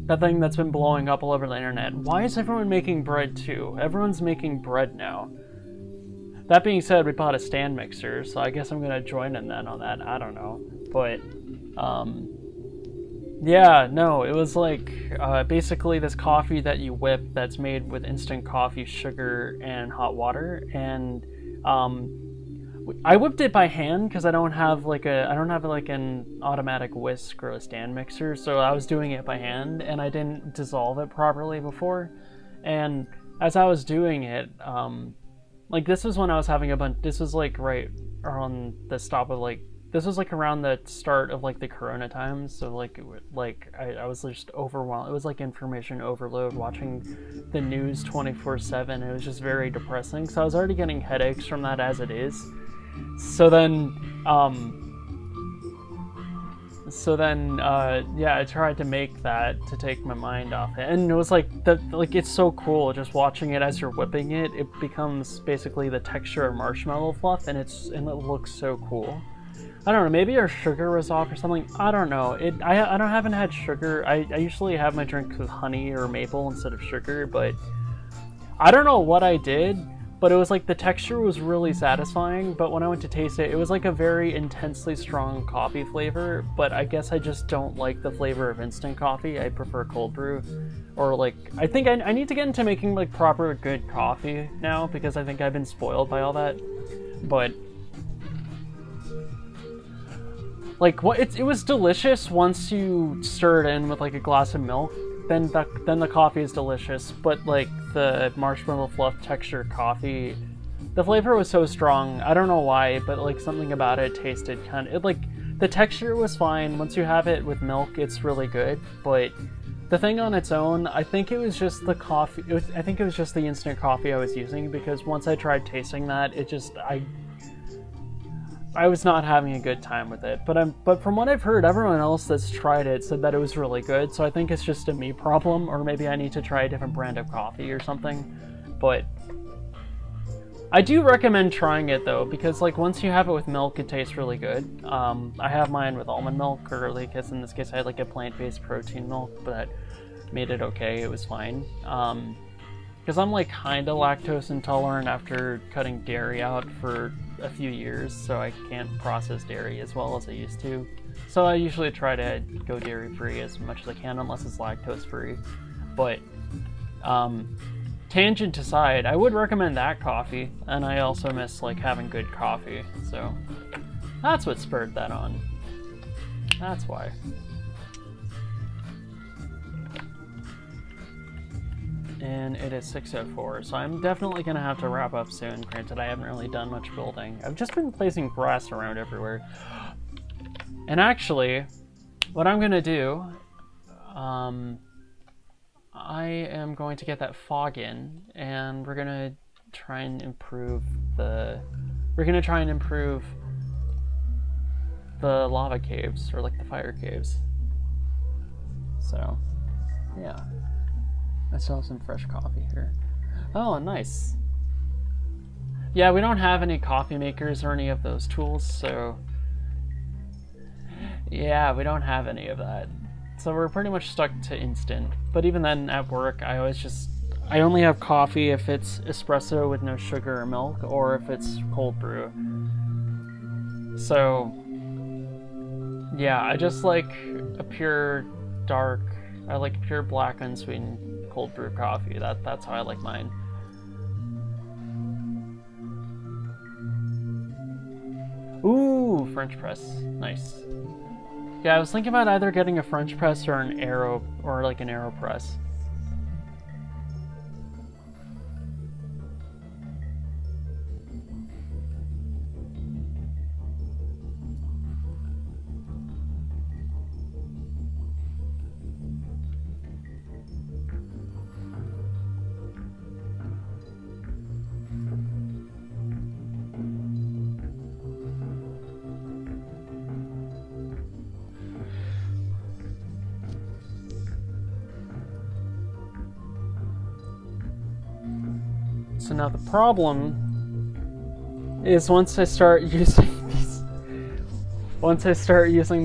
that thing that's been blowing up all over the internet. Why is everyone making bread too? Everyone's making bread now. That being said, we bought a stand mixer, so I guess I'm gonna join in then on that. I don't know, but yeah, no, it was like basically this coffee that you whip that's made with instant coffee, sugar, and hot water. And I whipped it by hand because I don't have like an automatic whisk or a stand mixer, so I was doing it by hand, and I didn't dissolve it properly before. And as I was doing it, like this was when I was having a bunch. This was like right around the stop of like. This was like around the start of like the Corona times, so like I was just overwhelmed. It was like information overload, watching the news 24/7. It was just very depressing. So I was already getting headaches from that as it is. So then yeah, I tried to make that to take my mind off it, and it was like it's so cool just watching it as you're whipping it. It becomes basically the texture of marshmallow fluff, and it looks so cool. I don't know, maybe our sugar was off or something. I don't know. I haven't had sugar. I usually have my drinks with honey or maple instead of sugar, but I don't know what I did, but it was like the texture was really satisfying, but when I went to taste it, it was like a very intensely strong coffee flavor, but I guess I just don't like the flavor of instant coffee. I prefer cold brew, or like, I think I need to get into making like proper good coffee now, because I think I've been spoiled by all that, but like it was delicious once you stir it in with like a glass of milk. Then the coffee is delicious, but like the marshmallow fluff texture coffee, the flavor was so strong. I don't know why, but like something about it tasted like the texture was fine. Once you have it with milk, it's really good. But the thing on its own, I think it was just the coffee. I think it was just the instant coffee I was using, because once I tried tasting that, I was not having a good time with it, but from what I've heard, everyone else that's tried it said that it was really good, so I think it's just a me problem, or maybe I need to try a different brand of coffee or something. But I do recommend trying it though, because like once you have it with milk, it tastes really good. I have mine with almond milk, or like in this case I had like a plant-based protein milk, but made it okay, it was fine. Because I'm like kinda lactose intolerant after cutting dairy out for a few years, so I can't process dairy as well as I used to. So I usually try to go dairy free as much as I can, unless it's lactose free. But tangent aside, I would recommend that coffee, and I also miss like having good coffee, so that's what spurred that on. That's why. and it is 6:04, so I'm definitely gonna have to wrap up soon. Granted, I haven't really done much building. I've just been placing grass around everywhere. And actually, what I'm gonna do, I am going to get that fog in, and we're gonna try and improve the lava caves, or like the fire caves. So, yeah. I still have some fresh coffee here. Oh, nice. Yeah, we don't have any coffee makers or any of those tools, so... Yeah, we don't have any of that. So we're pretty much stuck to instant. But even then, at work, I only have coffee if it's espresso with no sugar or milk, or if it's cold brew. So, yeah, I just like a pure dark, I like pure black unsweetened cold brew coffee. That's how I like mine. Ooh, French press, nice. Yeah, I was thinking about either getting a French press or an AeroPress. So now the problem is once I start using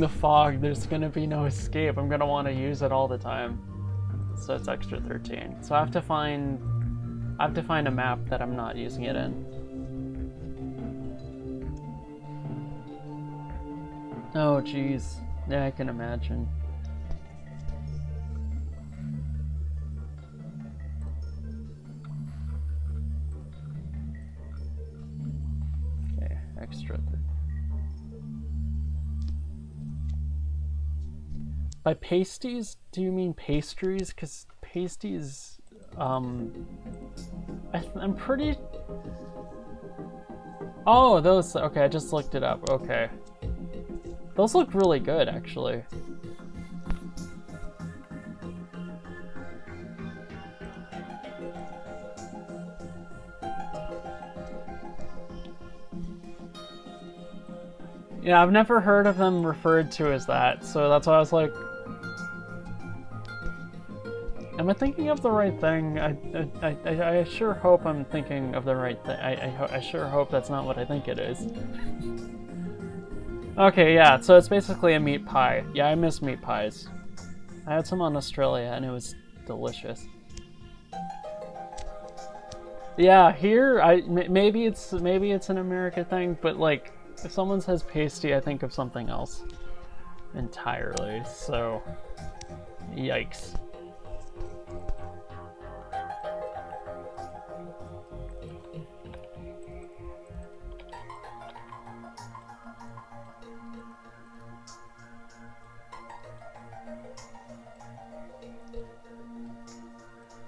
the fog, there's gonna be no escape. I'm gonna want to use it all the time. So it's extra 13. So I have to find a map that I'm not using it in. Oh geez. Yeah, I can imagine. Extra. By pasties, do you mean pastries? Because pasties, I'm pretty... Oh, those, okay, I just looked it up, okay. Those look really good, actually. Yeah, I've never heard of them referred to as that, so that's why I was like, am I thinking of the right thing? I sure hope I'm thinking of the right thing. I sure hope that's not what I think it is. Okay, yeah, so it's basically a meat pie. Yeah, I miss meat pies. I had some in Australia and it was delicious. Yeah, here, maybe it's an America thing, but like, if someone says pasty, I think of something else entirely, so yikes.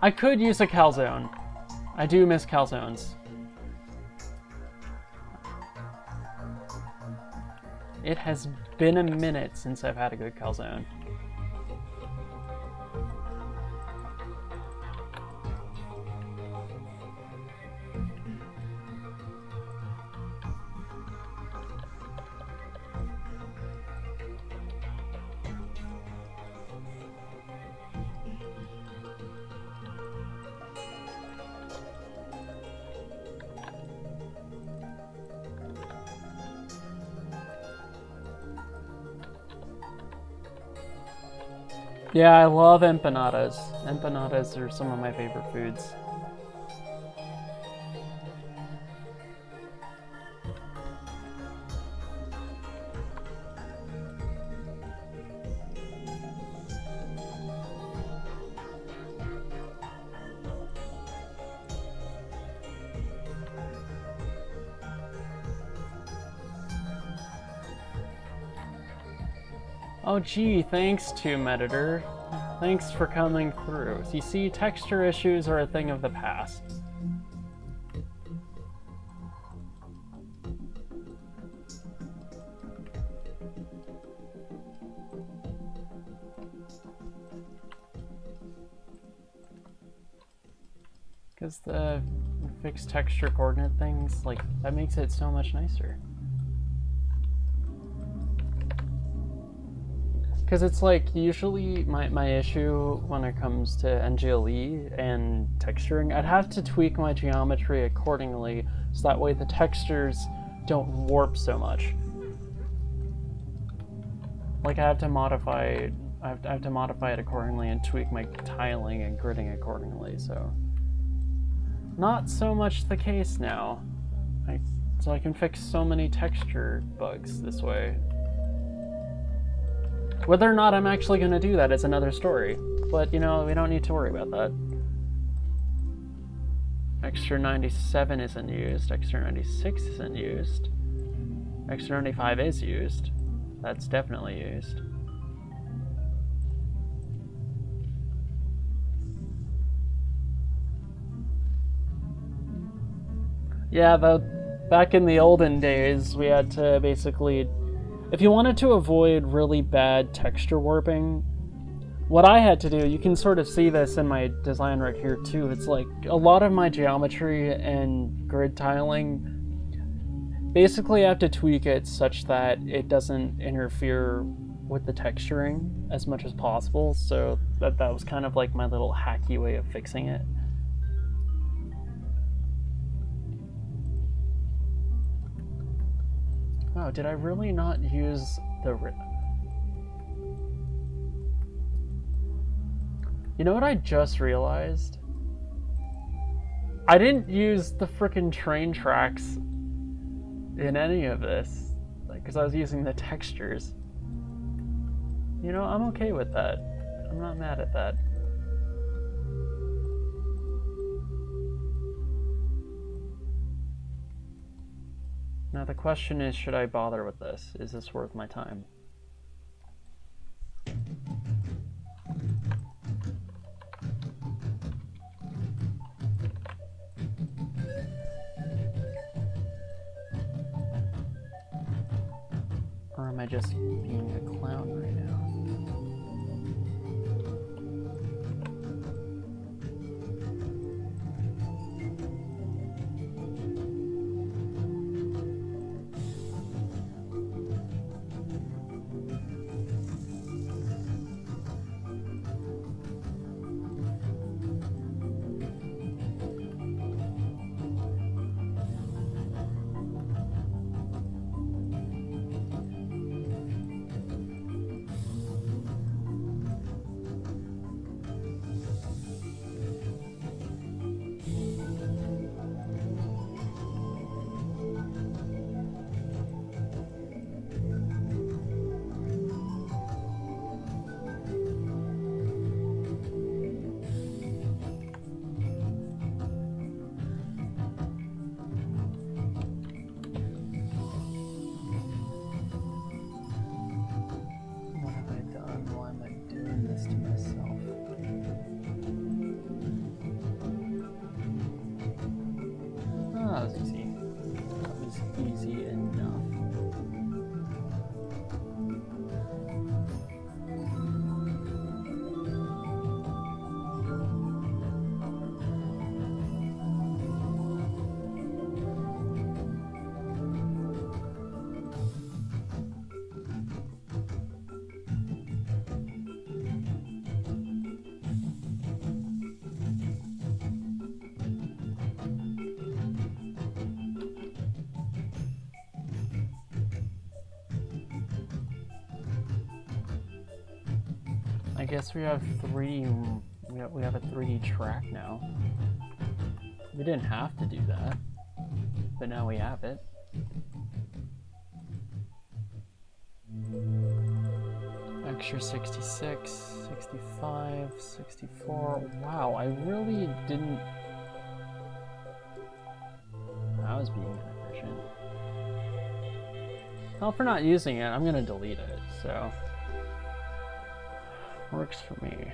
I could use a calzone. I do miss calzones. It has been a minute since I've had a good calzone. Yeah, I love empanadas. Empanadas are some of my favorite foods. Oh gee, thanks to Meditor. Thanks for coming through. You see, texture issues are a thing of the past. Because the fixed texture coordinate things, like, that makes it so much nicer. Because it's like, usually my issue when it comes to NGLE and texturing, I'd have to tweak my geometry accordingly so that way the textures don't warp so much. Like, I have to modify it accordingly and tweak my tiling and gridding accordingly, so. Not so much the case now. So I can fix so many texture bugs this way. Whether or not I'm actually going to do that is another story. But, you know, we don't need to worry about that. Extra 97 isn't used. Extra 96 isn't used. Extra 95 is used. That's definitely used. Yeah, back in the olden days, we had to basically... If you wanted to avoid really bad texture warping, what I had to do, you can sort of see this in my design right here too, it's like a lot of my geometry and grid tiling, basically I have to tweak it such that it doesn't interfere with the texturing as much as possible, so that was kind of like my little hacky way of fixing it. Oh, did I really not use the... You know what I just realized? I didn't use the frickin' train tracks in any of this, like, because I was using the textures. You know, I'm okay with that. I'm not mad at that. Now the question is, should I bother with this? Is this worth my time? Or am I just being a clown right now? I guess we have we have a 3D track now. We didn't have to do that, but now we have it. Extra 66, 65, 64. Wow, I really didn't... I was being inefficient. Well, for not using it, I'm gonna delete it, so... Works for me.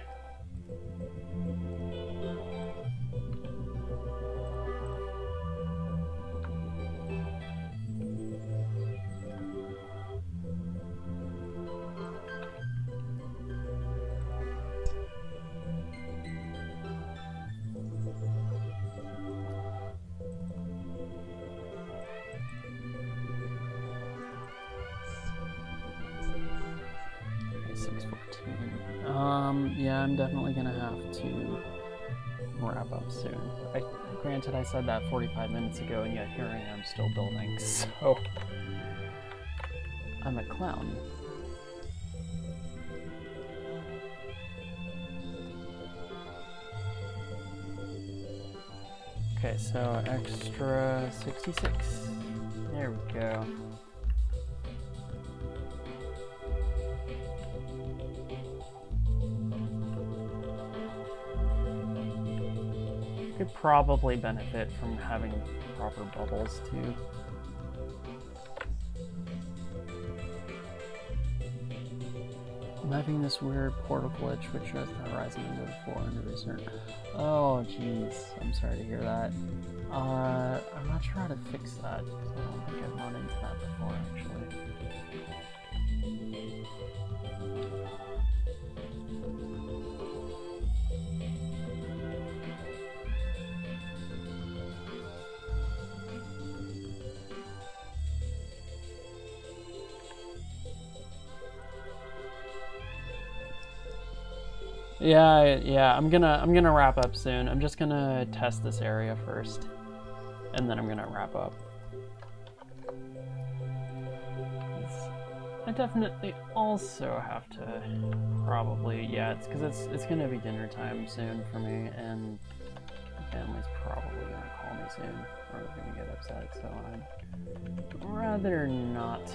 Yeah, I'm definitely gonna have to wrap up soon. Granted, I said that 45 minutes ago, and yet here I am still building, so I'm a clown. Okay, so extra 66. There we go. Could probably benefit from having proper bubbles too. I'm having this weird portal glitch which shows the horizon into the floor under a certain... Oh jeez, I'm sorry to hear that. I'm not sure how to fix that. I don't think I've run into that before actually. Yeah, I'm gonna wrap up soon. I'm just gonna test this area first, and then I'm gonna wrap up. I definitely also have to probably, yeah, it's because it's gonna be dinner time soon for me, and my family's probably gonna call me soon, or they're gonna get upset. So I'd rather not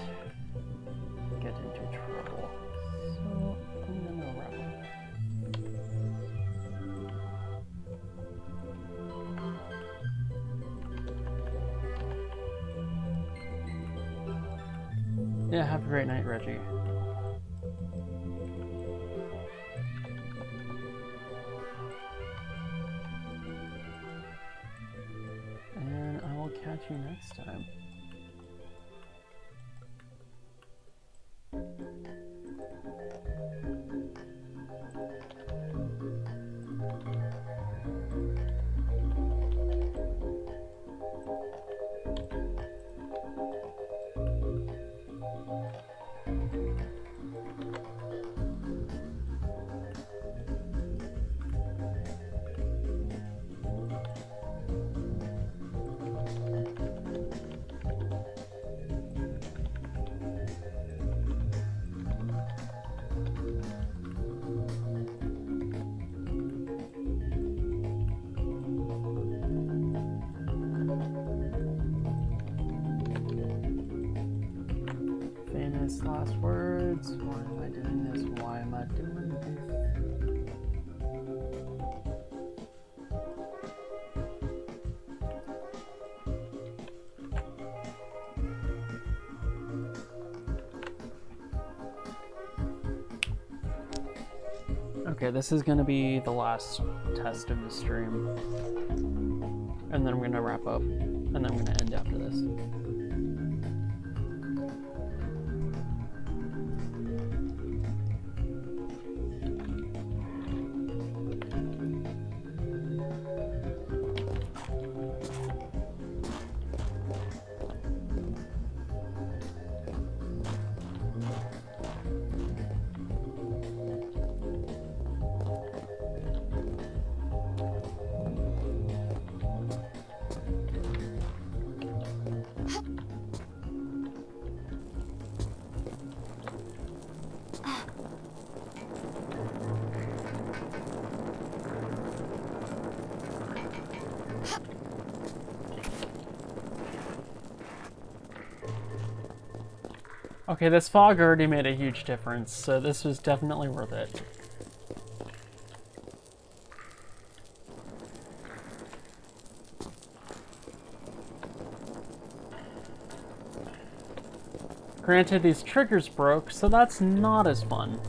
get into trouble. So I'm gonna wrap up. Yeah, have a great night, Reggie. And I will catch you next time. Famous last words. Why am I doing this? Why am I doing this? Okay, this is gonna be the last test of the stream. And then I'm gonna wrap up. And then I'm gonna end after this. Okay, this fog already made a huge difference, so this was definitely worth it. Granted, these triggers broke, so that's not as fun.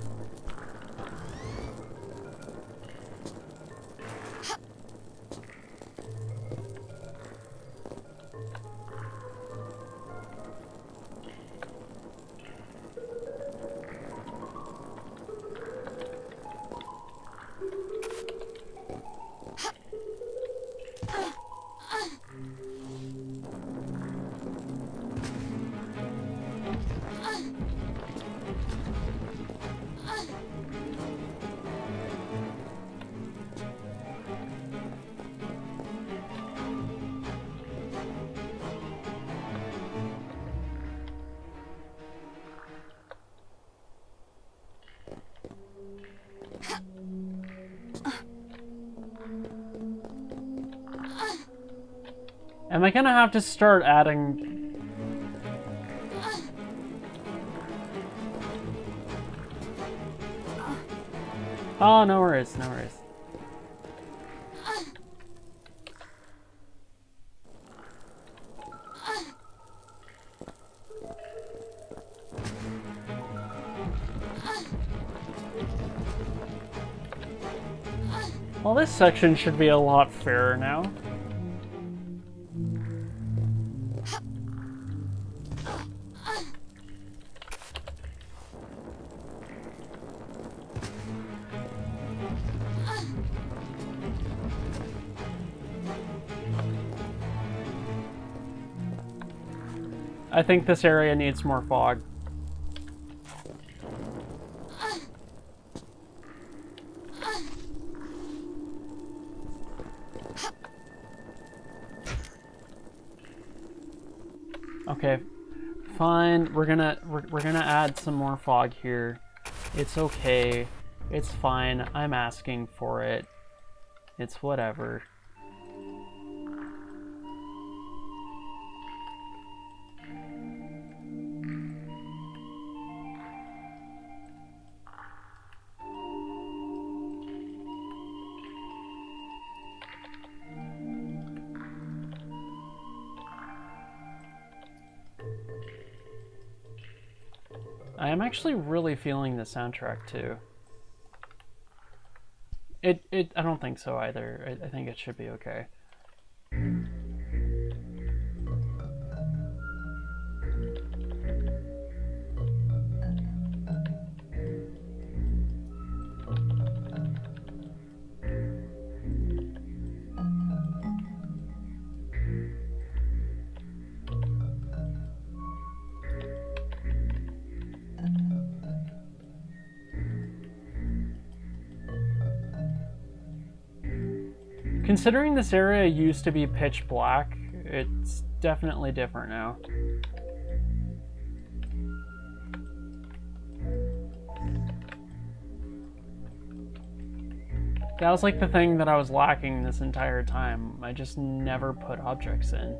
Am I gonna have to start adding... Oh, no worries, no worries. Well, this section should be a lot fairer now. I think this area needs more fog. Okay, fine. We're gonna add some more fog here. It's okay. It's fine. I'm asking for it. It's whatever. I am actually really feeling the soundtrack too. I don't think so either. I think it should be okay. Considering this area used to be pitch black, it's definitely different now. That was like the thing that I was lacking this entire time. I just never put objects in.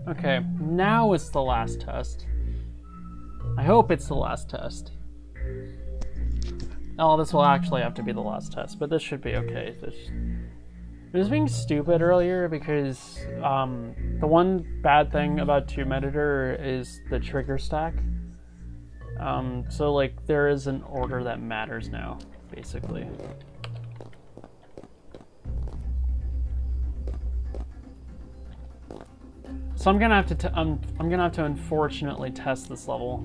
Okay, now it's the last test. I hope it's the last test. Oh, this will actually have to be the last test, but this should be okay. It was being stupid earlier because the one bad thing about Tomb Editor is the trigger stack. So like there is an order that matters now, basically. So I'm gonna have to unfortunately test this level.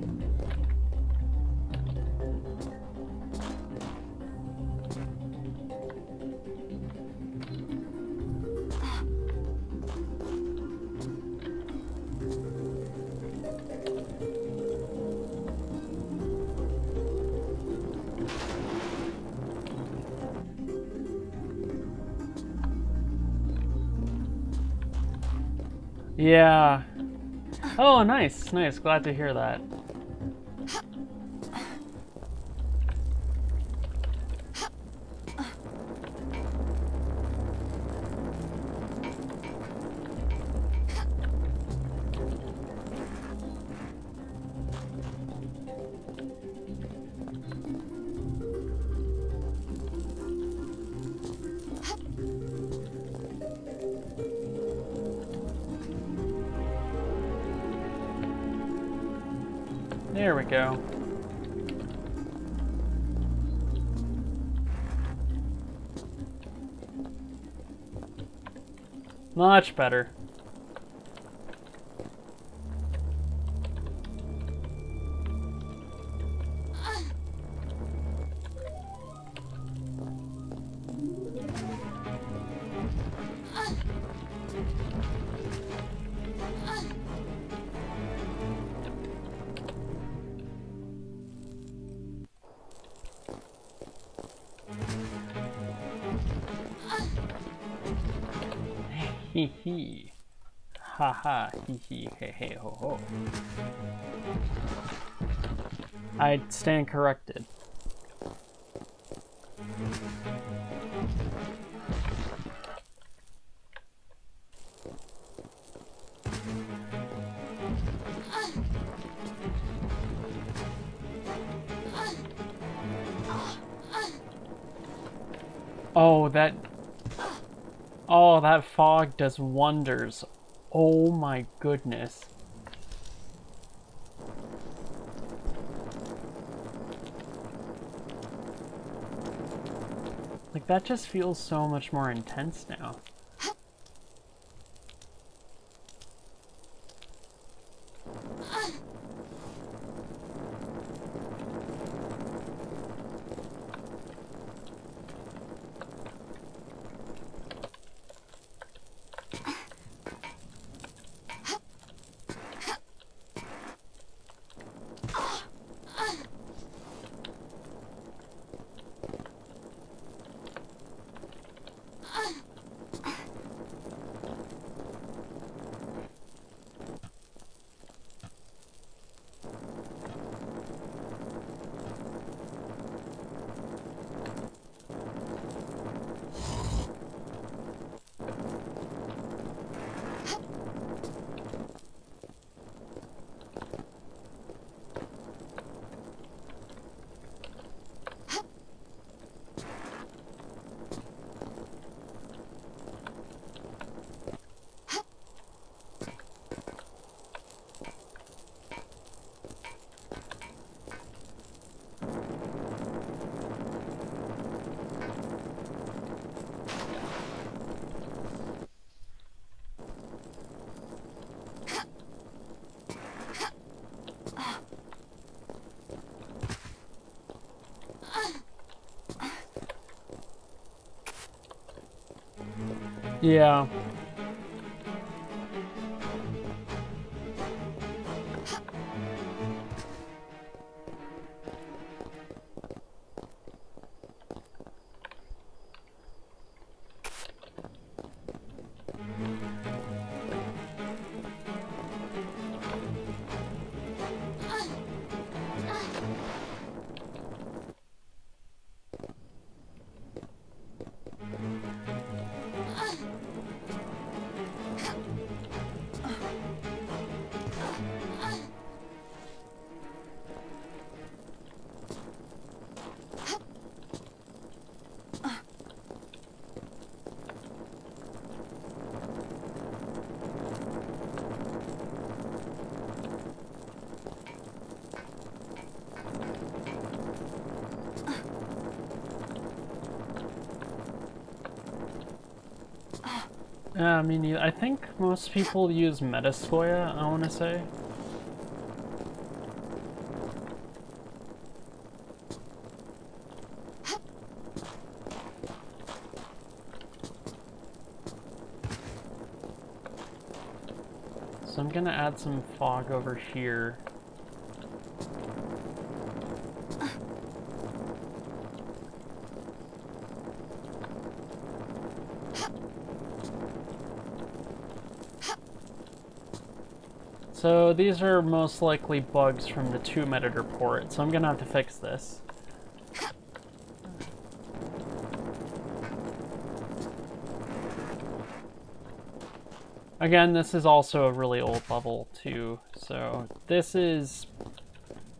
Yeah. Oh, nice, nice. Glad to hear that. There we go. Much better. Hee hee. Ha ha. Hee hee. Hey hey ho ho. I stand corrected. Oh, that fog does wonders. Oh my goodness. Like, that just feels so much more intense now. Yeah. I mean, I think most people use Metasquare, I want to say. So I'm gonna add some fog over here. So these are most likely bugs from the tomb editor port, so I'm gonna have to fix this. Again, this is also a really old level too, so this is,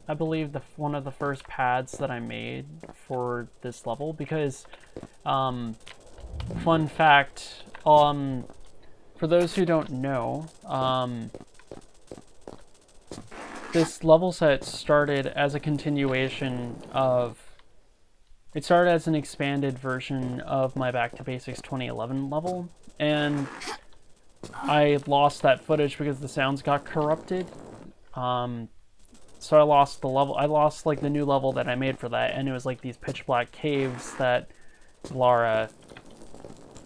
I believe, one of the first pads that I made for this level, because, fun fact, for those who don't know, this level set started as a continuation of... It started as an expanded version of my Back to Basics 2011 level, and I lost that footage because the sounds got corrupted. So I lost the level. I lost like the new level that I made for that, and it was like these pitch black caves that Lara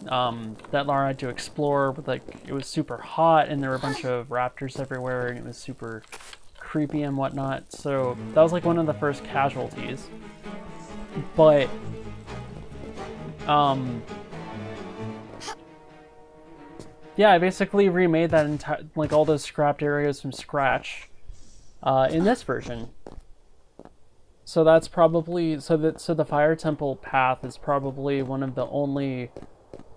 had to explore. With like, it was super hot, and there were a bunch of raptors everywhere, and it was super creepy and whatnot. So that was like one of the first casualties. But yeah, I basically remade that entire, like all those scrapped areas from scratch in this version. So that's probably so the Fire Temple path is probably one of the only.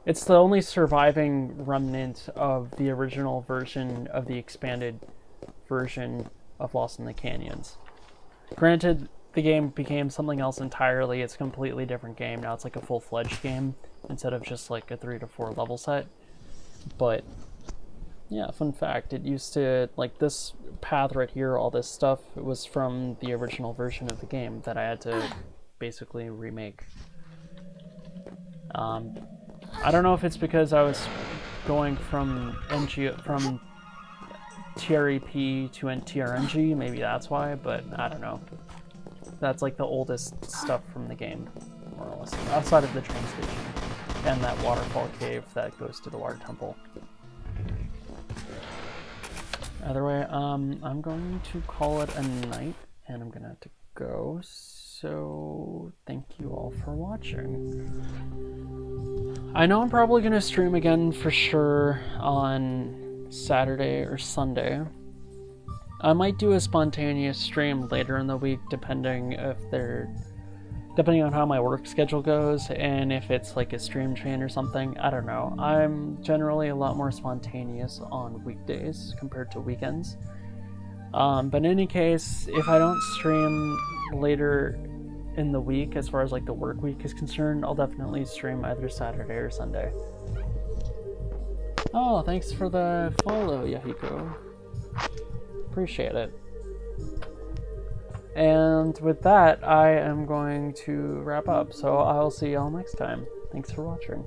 It's the only surviving remnant of the original version of the expanded version of Lost in the Canyons. Granted, the game became something else entirely. It's a completely different game. Now it's like a full-fledged game instead of just like a 3 to 4 level set. But yeah, fun fact, it used to, like this path right here, all this stuff, it was from the original version of the game that I had to basically remake. I don't know if it's because I was going from TREP to TRNG, maybe that's why, but I don't know. That's like the oldest stuff from the game, more or less, outside of the train station and that waterfall cave that goes to the water temple. Either way, I'm going to call it a night, and I'm gonna have to go, so thank you all for watching. I know I'm probably gonna stream again for sure on Saturday or Sunday. I might do a spontaneous stream later in the week, depending on how my work schedule goes, and if it's like a stream chain or something. I don't know. I'm generally a lot more spontaneous on weekdays compared to weekends. But in any case, if I don't stream later in the week, as far as like the work week is concerned, I'll definitely stream either Saturday or Sunday. Oh, thanks for the follow, Yahiko. Appreciate it. And with that, I am going to wrap up, so I'll see y'all next time. Thanks for watching.